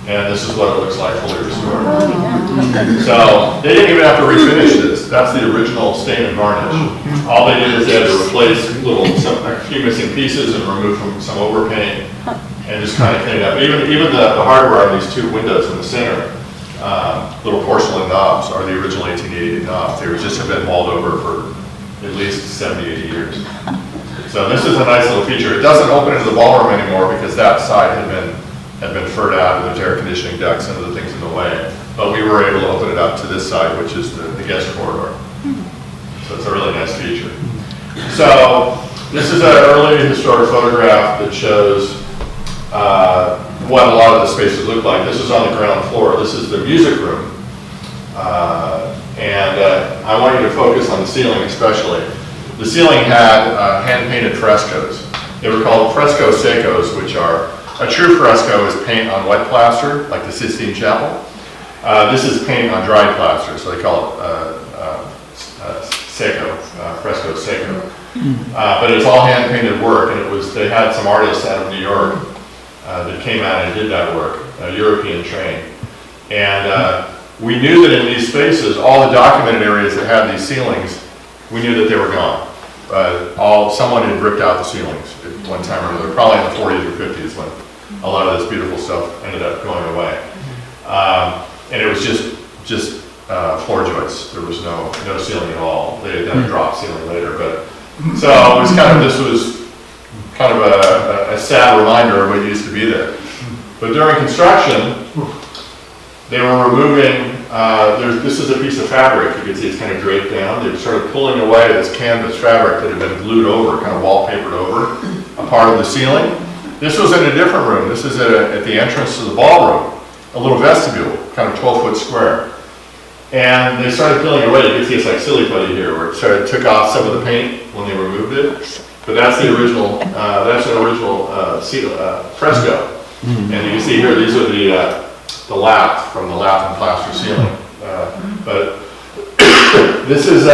[SPEAKER 4] And this is what it looks like fully restored. So they didn't even have to refinish this. That's the original stain and varnish. All they did is they had to replace a few missing pieces and remove some overpaint and just kind of clean it up. Even the hardware on these two windows in the center, little porcelain knobs, are the original 1888 knobs. They just have been walled over for at least 70, 80 years. So this is a nice little feature. It doesn't open into the ballroom anymore because that side had been furred out and there's air conditioning ducts and other things in the way. But we were able to open it up to this side, which is the guest corridor. So it's a really nice feature. So this is an early historic photograph that shows what a lot of the spaces look like. This is on the ground floor. This is the music room. And I want you to focus on the ceiling especially. The ceiling had hand-painted frescoes. They were called fresco secos, which are, a true fresco is paint on wet plaster, like the Sistine Chapel. This is paint on dried plaster, so they call it seco, fresco seco. But it's all hand-painted work, and they had some artists out of New York that came out and did that work, European trained. And we knew that in these spaces, all the documented areas that had these ceilings, we knew that they were gone. Someone had ripped out the ceilings at one time or another, probably in the 40s or 50s when a lot of this beautiful stuff ended up going away. And it was just floor joists. There was no ceiling at all. They had done a drop ceiling later, but so this was kind of a sad reminder of what used to be there. But during construction, they were removing, this is a piece of fabric, you can see it's kind of draped down. They started pulling away this canvas fabric that had been glued over, kind of wallpapered over, a part of the ceiling. This was in a different room. This is at the entrance to the ballroom, a little vestibule, kind of 12-foot square. And they started peeling away. You can see it's like silly putty here, where it took off some of the paint when they removed it. But that's the original, fresco. And you can see here, these are the lath from the lath and plaster ceiling. But this is,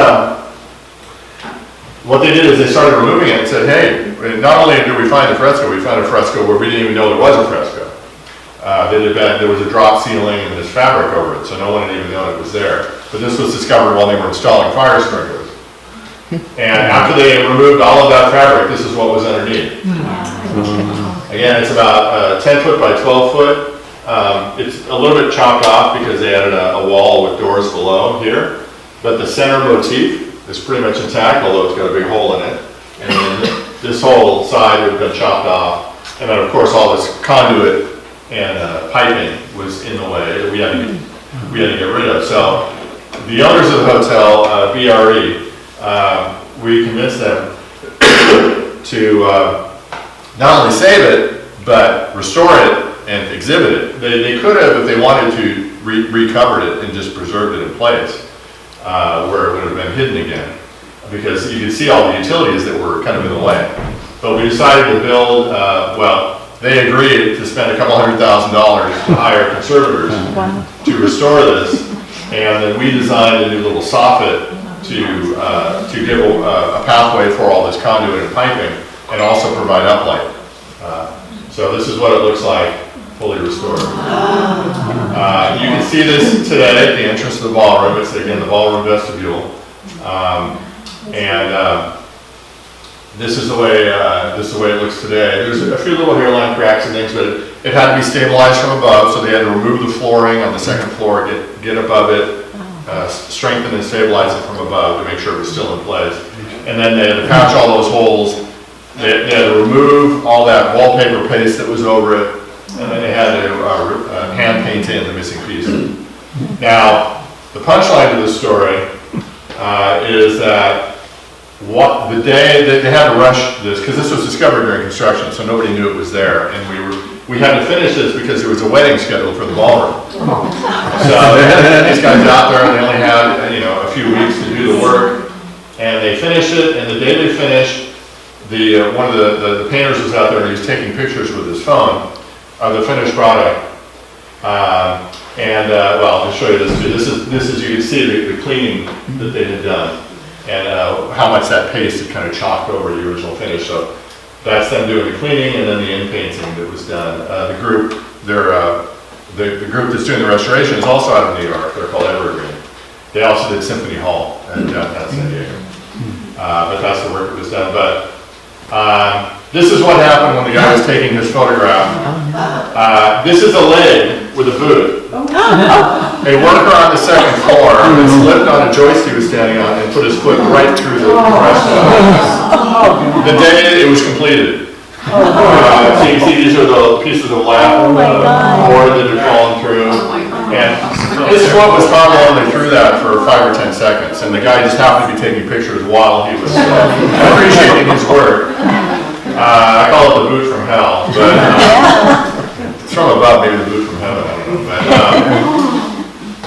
[SPEAKER 4] what they did is they started removing it and said, hey, not only did we find a fresco, we found a fresco where we didn't even know there was a fresco. There was a drop ceiling and there's fabric over it, so no one had even known it was there. But this was discovered while they were installing fire sprinklers. And after they removed all of that fabric, this is what was underneath. Again, it's about 10 foot by 12 foot. It's a little bit chopped off because they added a wall with doors below here. But the center motif is pretty much intact, although it's got a big hole in it. And then this whole side had been chopped off. And then of course all this conduit and piping was in the way that we had to get rid of. So the owners of the hotel, BRE, we convinced them to not only save it, but restore it and exhibit it. They could have, if they wanted to, recovered it and just preserved it in place, where it would have been hidden again. Because you can see all the utilities that were kind of in the way. But we decided to build, they agreed to spend a couple $100,000 to hire conservators to restore this. And then we designed a new little soffit to give a pathway for all this conduit and piping and also provide uplight. So this is what it looks like fully restored. You can see this today at the entrance to the ballroom. It's again the ballroom vestibule. this is the way it looks today. There's a few little hairline cracks and things, but it had to be stabilized from above, so they had to remove the flooring on the second floor, get above it, strengthen and stabilize it from above to make sure it was still in place. And then they had to patch all those holes. They had to remove all that wallpaper paste that was over it, and then they had to hand paint in the missing pieces. Now, the punchline to this story is that the day that they had to rush this, because this was discovered during construction, so nobody knew it was there, and we had to finish this because there was a wedding scheduled for the ballroom. So they had to get these guys out there, and they only had a few weeks to do the work, and they finished it. And the day they finished, one of the painters was out there, and he was taking pictures with his phone of the finished product. Well, I'll just show you this too. This is you can see the cleaning that they had done, and how much that paste had kind of chalked over the original finish. So that's them doing the cleaning, and then the in-painting that was done. The group that's doing the restoration is also out of New York. They're called Evergreen. They also did Symphony Hall in downtown San Diego. But that's the work that was done. But this is what happened when the guy was taking his photograph. This is a leg with a boot. A worker on the second floor slipped on a joist he was standing on and put his foot right through the rest of it. The day it was completed. So you can see these are the pieces of lap board that had fallen through. And his foot was probably only through that for 5 or 10 seconds. And the guy just happened to be taking pictures while he was appreciating his work. I call it the boot from hell, but it's from above, maybe the boot from heaven, I don't know.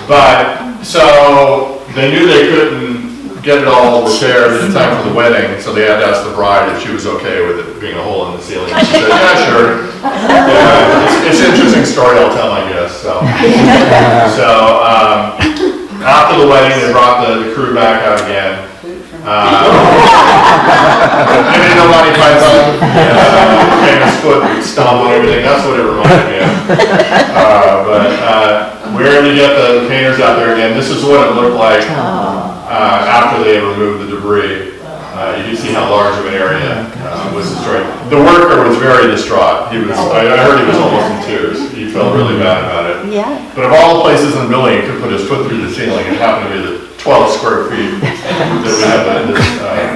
[SPEAKER 4] But so they knew they couldn't get it all repaired in time for the wedding, so they had to ask the bride if she was okay with it being a hole in the ceiling. She said, yeah, sure. Yeah, it's an interesting story I'll tell, I guess. So after the wedding, they brought the crew back out again. Maybe the Monty Python, famous foot stomp and everything, that's what it reminded me of. But we were able to get the painters out there again. This is what it looked like after they removed the debris. You can see how large of an area was destroyed. The worker was very distraught. I heard he was almost in tears. He felt really bad about it.
[SPEAKER 5] Yeah.
[SPEAKER 4] But of all the places in the building he could put his foot through the ceiling, it happened to be the 12 square feet that we have in this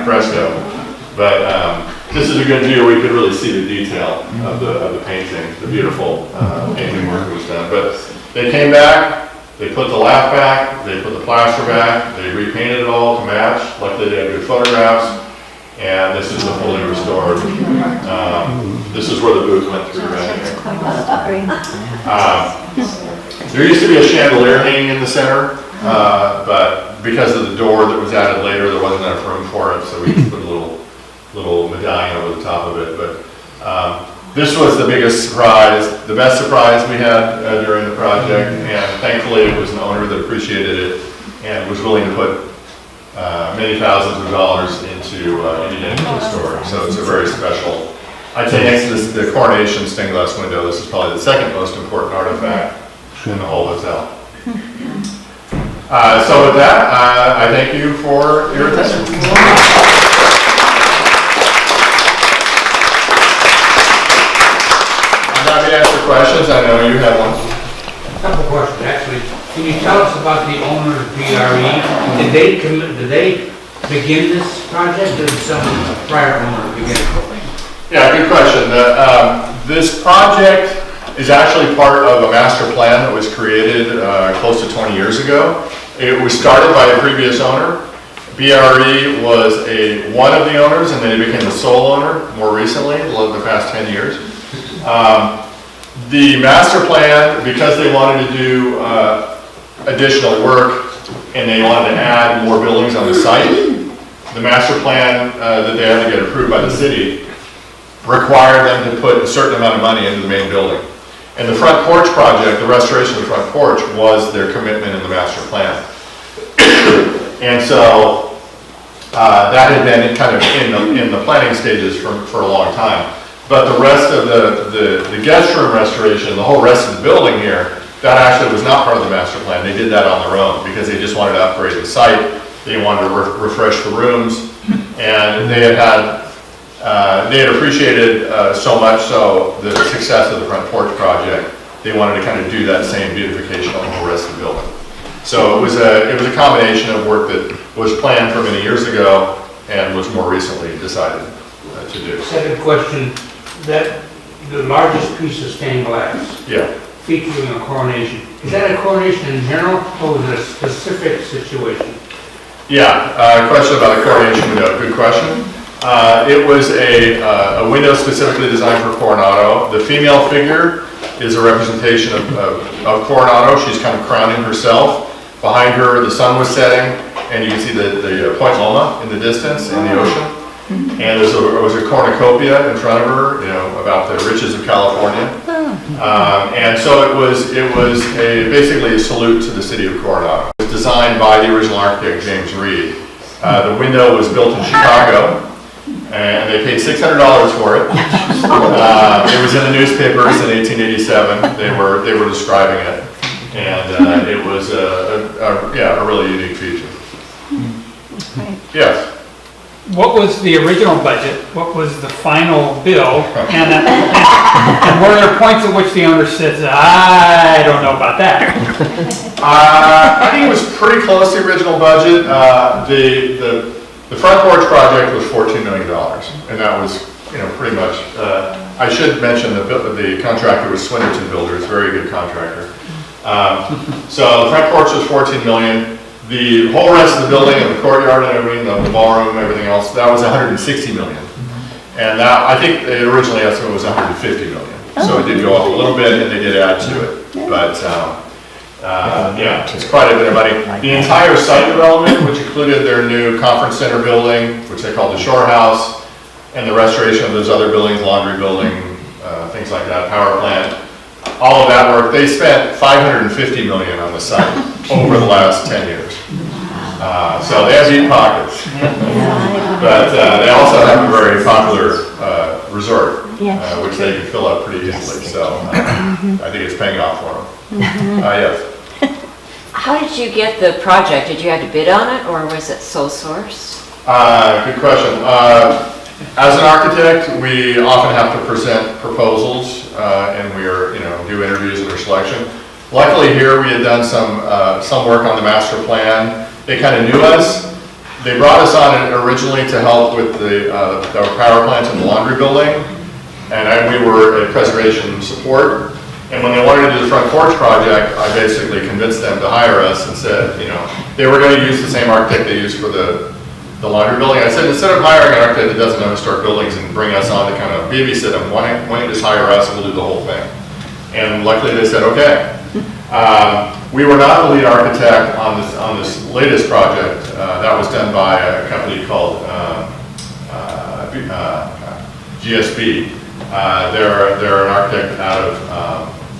[SPEAKER 4] fresco. But this is a good view where you could really see the detail of the painting, the beautiful painting work that was done. But they came back, they put the lath back, they put the plaster back, they repainted it all to match. Luckily they had good photographs, and this is the fully restored. This is where the booth went through right here. There used to be a chandelier hanging in the center, but because of the door that was added later, there wasn't enough room for it, so we just put a little medallion over the top of it. But this was the biggest surprise, the best surprise we had during the project, and thankfully it was an owner that appreciated it and was willing to put many thousands of dollars into the store. So it's a very special. I'd say next to the coronation stained glass window, this is probably the second most important artifact in the whole hotel. So with that, I thank you for your attention. I'm happy to answer questions. I know you have one.
[SPEAKER 6] A couple of questions, actually. Can you tell us about the owner of BRE? Did they begin this project, or did some prior owner begin it?
[SPEAKER 4] Yeah, good question. This project is actually part of a master plan that was created close to 20 years ago. It was started by a previous owner. BRE was one of the owners, and then he became the sole owner more recently, the past 10 years. The master plan, because they wanted to do additional work and they wanted to add more buildings on the site, the master plan that they had to get approved by the city required them to put a certain amount of money into the main building. And the front porch project, the restoration of the front porch, was their commitment in the master plan. And so that had been kind of in the planning stages for a long time. But the rest of the guest room restoration, the whole rest of the building here, that actually was not part of the master plan. They did that on their own because they just wanted to upgrade the site. They wanted to refresh the rooms, and they had they had appreciated so much so the success of the front porch project, they wanted to kind of do that same beautification on the whole rest of the building. So it was a combination of work that was planned for many years ago and was more recently decided to do.
[SPEAKER 6] Second question, that the largest piece of stained glass
[SPEAKER 4] Yeah.
[SPEAKER 6] featuring a coronation, is that a coronation in general or was it a specific situation?
[SPEAKER 4] Yeah, question about a coronation window, good question. It was a window specifically designed for Coronado. The female figure is a representation of Coronado. She's kind of crowning herself. Behind her, the sun was setting, and you can see the Point Loma in the distance in the ocean. And there was a cornucopia in front of her, you know, about the riches of California. And so it was basically a salute to the city of Coronado. It was designed by the original architect, James Reed. The window was built in Chicago, and they paid $600 for it. It was in the newspapers in 1887. They were describing it, and it was a really unique feature. Yes.
[SPEAKER 5] What was the original budget? What was the final bill? And were there points at which the owner says, I don't know about that?
[SPEAKER 4] I think it was pretty close to the original budget. The front porch project was $14 million, and that was, you know, pretty much. I should mention the contractor was Swinnerton Builders, very good contractor. So the front porch was $14 million. The whole rest of the building and the courtyard and everything, the ballroom, everything else, that was $160 million. And that, I think the originally estimate was $150 million. So it did go up a little bit, and they did add to it. But yeah, it's quite a bit of money. The entire site development, which included their new conference center building, which they called the Shore House, and the restoration of those other buildings, laundry building, things like that, power plant, all of that work, they spent $550 million on the site over the last 10 years. So they have deep pockets. But they also have a very popular resort, which they can fill up pretty easily. So I think it's paying off for them. Yes.
[SPEAKER 7] How did you get the project? Did you have to bid on it, or was it sole source?
[SPEAKER 4] Good question. As an architect, we often have to present proposals, and we are, do interviews and their selection. Luckily here, we had done some work on the master plan. They kind of knew us. They brought us on originally to help with the power plant in the laundry building, and we were a preservation support. And when they wanted to do the front porch project, I basically convinced them to hire us and said, they were going to use the same architect they used for the laundry building. I said, instead of hiring an architect that doesn't know historic buildings and bring us on to kind of babysit them, why don't you just hire us and we'll do the whole thing? And luckily they said, okay. We were not the lead architect on this latest project. That was done by a company called GSB. They're an architect out of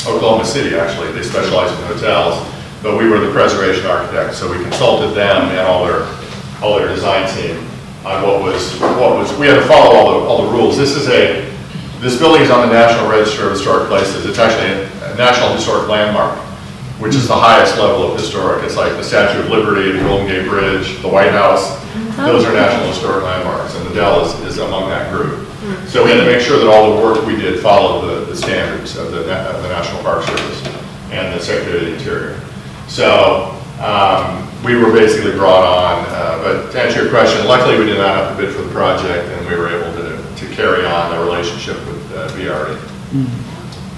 [SPEAKER 4] Oklahoma City, actually. They specialize in hotels, but we were the preservation architect, so we consulted them and all their design team on what was. We had to follow all the rules. This building is on the National Register of Historic Places. It's actually a National Historic Landmark, which is the highest level of historic. It's like the Statue of Liberty, the Golden Gate Bridge, the White House. Those are National Historic Landmarks, and the Dell is among that group. So we had to make sure that all the work we did followed the standards of the National Park Service and the Secretary of the Interior. So we were basically brought on, but to answer your question, luckily we did not have to bid for the project, and we were able to carry on the relationship with VRE.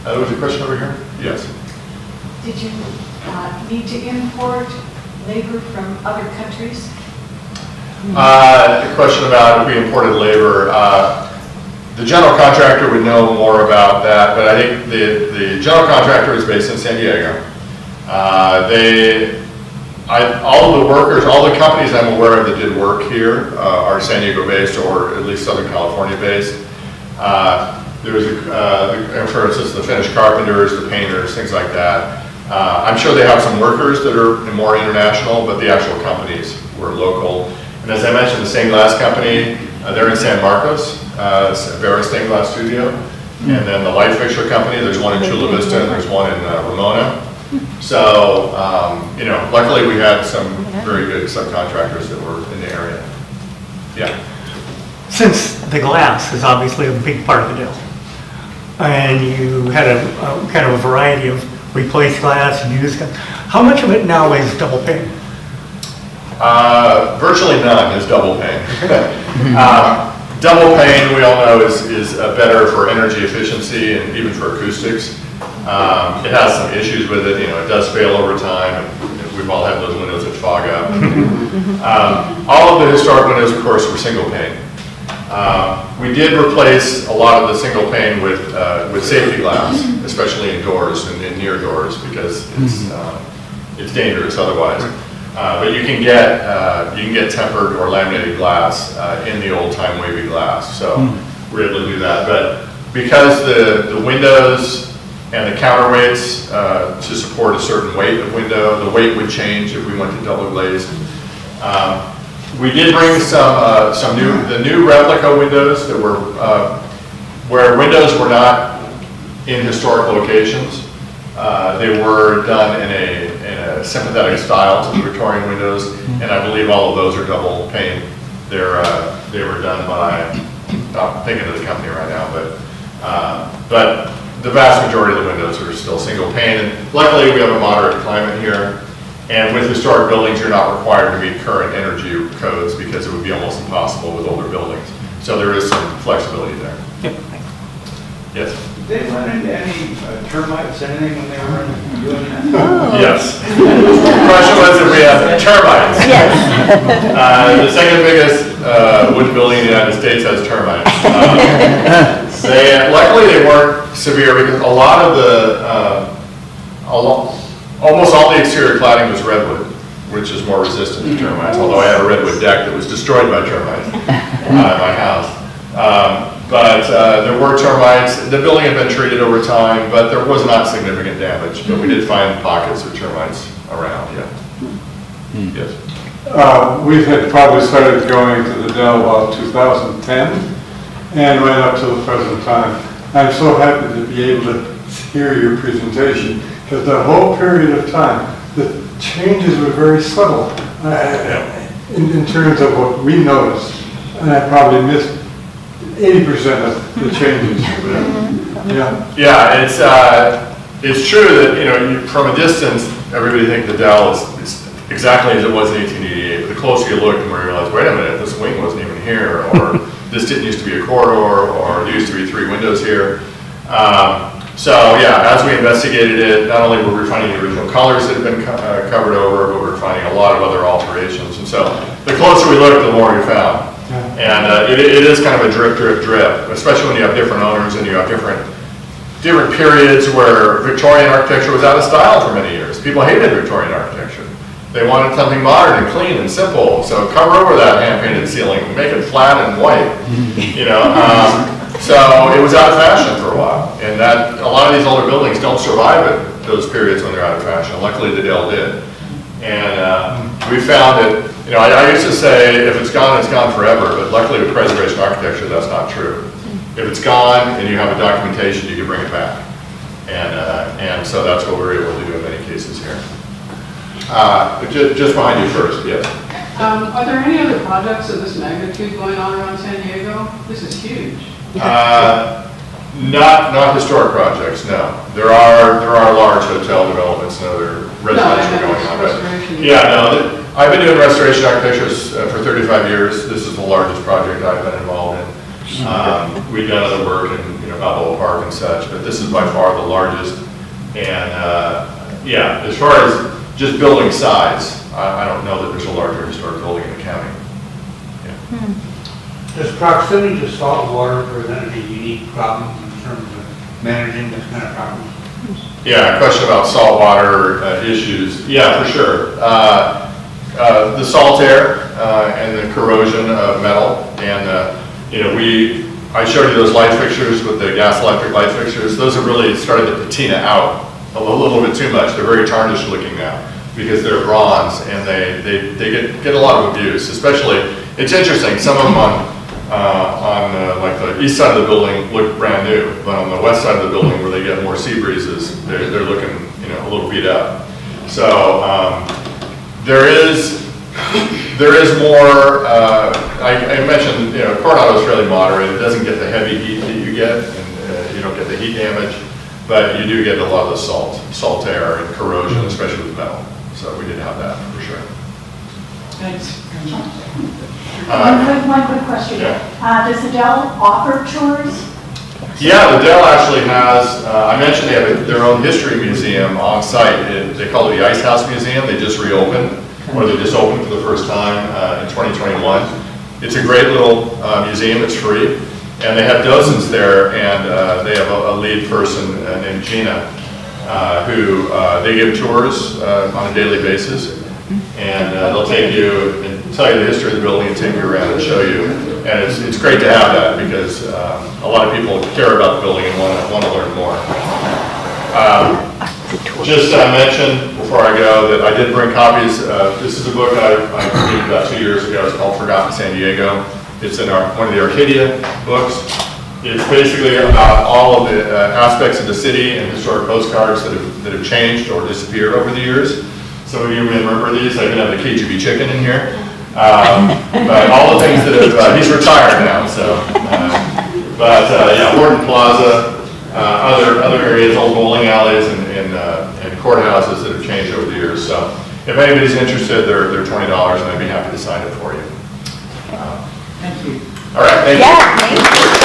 [SPEAKER 4] There was a question over here? Yes.
[SPEAKER 8] Did you need to import labor from other countries?
[SPEAKER 4] The question about if we imported labor, the general contractor would know more about that, but I think the general contractor is based in San Diego. All of the workers, all the companies I'm aware of that did work here are San Diego based or at least Southern California based. There was, for instance, the finished carpenters, the painters, things like that. I'm sure they have some workers that are more international, but the actual companies were local. And as I mentioned, the stained glass company, they're in San Marcos, Vera Stained Glass Studio. And then the light fixture company, there's one in Chula Vista and there's one in Ramona. So, luckily we had some very good subcontractors that were in the area. Yeah.
[SPEAKER 9] since the glass is obviously a big part of the deal, and you had a kind of a variety of replaced glass, used glass, how much of it now is double pane?
[SPEAKER 4] Virtually none is double pane. Double pane, we all know, is better for energy efficiency and even for acoustics. It has some issues with it, it does fail over time. We've all had those windows that fog up. All of the historic windows, of course, were single pane. We did replace a lot of the single pane with safety glass, especially indoors and near doors, because it's dangerous otherwise. But you can get tempered or laminated glass in the old time wavy glass. So we're able to do that. But because the windows and the counterweights to support a certain weight of window, the weight would change if we went to double glazed. We did bring the new replica windows that were where windows were not in historic locations. They were done in a sympathetic style to the Victorian windows, and I believe all of those are double pane. They were done by, I'm thinking of the company right now, but the vast majority of the windows are still single pane. And luckily, we have a moderate climate here. And with historic buildings, you're not required to meet current energy codes because it would be almost impossible with older buildings. So there is some flexibility there. Yes?
[SPEAKER 6] Did they run into any termites, anything when they were doing that?
[SPEAKER 4] Yes. The question was if we have termites.
[SPEAKER 7] Yes.
[SPEAKER 4] The second biggest wooden building in the United States has termites. Luckily they weren't severe because a lot of almost all the exterior cladding was redwood, which is more resistant to termites, although I had a redwood deck that was destroyed by termites at my house. But there were termites. The building had been treated over time, but there was not significant damage. But we did find pockets of termites around, yeah. Yes.
[SPEAKER 10] We had probably started going to the Dell about 2010 and right up to the present time. I'm so happy to be able to hear your presentation because the whole period of time, the changes were very subtle in terms of what we noticed. And I probably missed 80% of the changes.
[SPEAKER 4] Yeah, it's true that from a distance, everybody thinks the Dell is exactly as it was in 1888. But the closer you look, the more you realize, wait a minute, this wing wasn't even here, or this didn't used to be a corridor, or there used to be 3 windows here. So yeah, as we investigated it, not only were we finding the original colors that had been covered over, but we were finding a lot of other alterations. And so the closer we looked, the more we found. And it is kind of a drip, drip, drip, especially when you have different owners and you have different periods where Victorian architecture was out of style for many years. People hated Victorian architecture. They wanted something modern and clean and simple. So cover over that hand-painted ceiling, make it flat and white. So it was out of fashion for a while, and that a lot of these older buildings don't survive those periods when they're out of fashion. Luckily, the Dell did, and we found that. I used to say if it's gone forever, but luckily with preservation architecture, that's not true. If it's gone and you have a documentation, you can bring it back, and so that's what we're able to do in many cases here. Just behind you first, yes.
[SPEAKER 11] Are there any other projects of this magnitude going on around San Diego? This is huge.
[SPEAKER 4] Not historic projects, no. There are large hotel developments and other residential going on.
[SPEAKER 11] Restoration.
[SPEAKER 4] I've been doing restoration architecture for 35 years. This is the largest project I've been involved in. We've done other work in Balboa Park and such, but this is by far the largest. And as far as just building size, I don't know that there's a larger historic building in the county.
[SPEAKER 6] Does proximity to salt water present a unique problem in terms of managing this kind of problem?
[SPEAKER 4] Yeah, a question about saltwater issues. Yeah, for sure. The salt air and the corrosion of metal, and I showed you those light fixtures with the gas electric light fixtures. Those have really started to patina out a little bit too much. They're very tarnished looking now because they're bronze and they get a lot of abuse. Especially, it's interesting. Some of them on like the east side of the building look brand new, but on the west side of the building where they get more sea breezes, they're looking a little beat up. So there is There is more, I mentioned, you know, Coronado is fairly moderate. It doesn't get the heavy heat that you get, and you don't get the heat damage, but you do get a lot of the salt air and corrosion, especially with metal. So we did have that for sure.
[SPEAKER 2] Thanks.
[SPEAKER 8] One quick question.
[SPEAKER 4] Yeah.
[SPEAKER 8] Does the Dell offer tours?
[SPEAKER 4] Yeah, the Dell actually has, I mentioned they have their own history museum on site. They call it the Ice House Museum. They just reopened, or they just opened for the first time in 2021. It's a great little museum. It's free. And they have dozens there, and they have a lead person named Gina, who they give tours on a daily basis. And they'll take you and tell you the history of the building and take you around and show you. And it's great to have that because a lot of people care about the building and want to learn more. Just mention before I go that I did bring copies. This is a book I completed about 2 years ago. It's called Forgotten San Diego. It's in one of the Arcadia books. It's basically about all of the aspects of the city and historic postcards that have changed or disappeared over the years. Some of you may remember these. I even have the KGB chicken in here. But all the things that have, he's retired now, so. Yeah, Horton Plaza, other areas, old bowling alleys and courthouses that have changed over the years. So if anybody's interested, they're $20 and I'd be happy to sign it for you.
[SPEAKER 2] Thank you.
[SPEAKER 4] All right, thank you.
[SPEAKER 7] Yeah, thank you.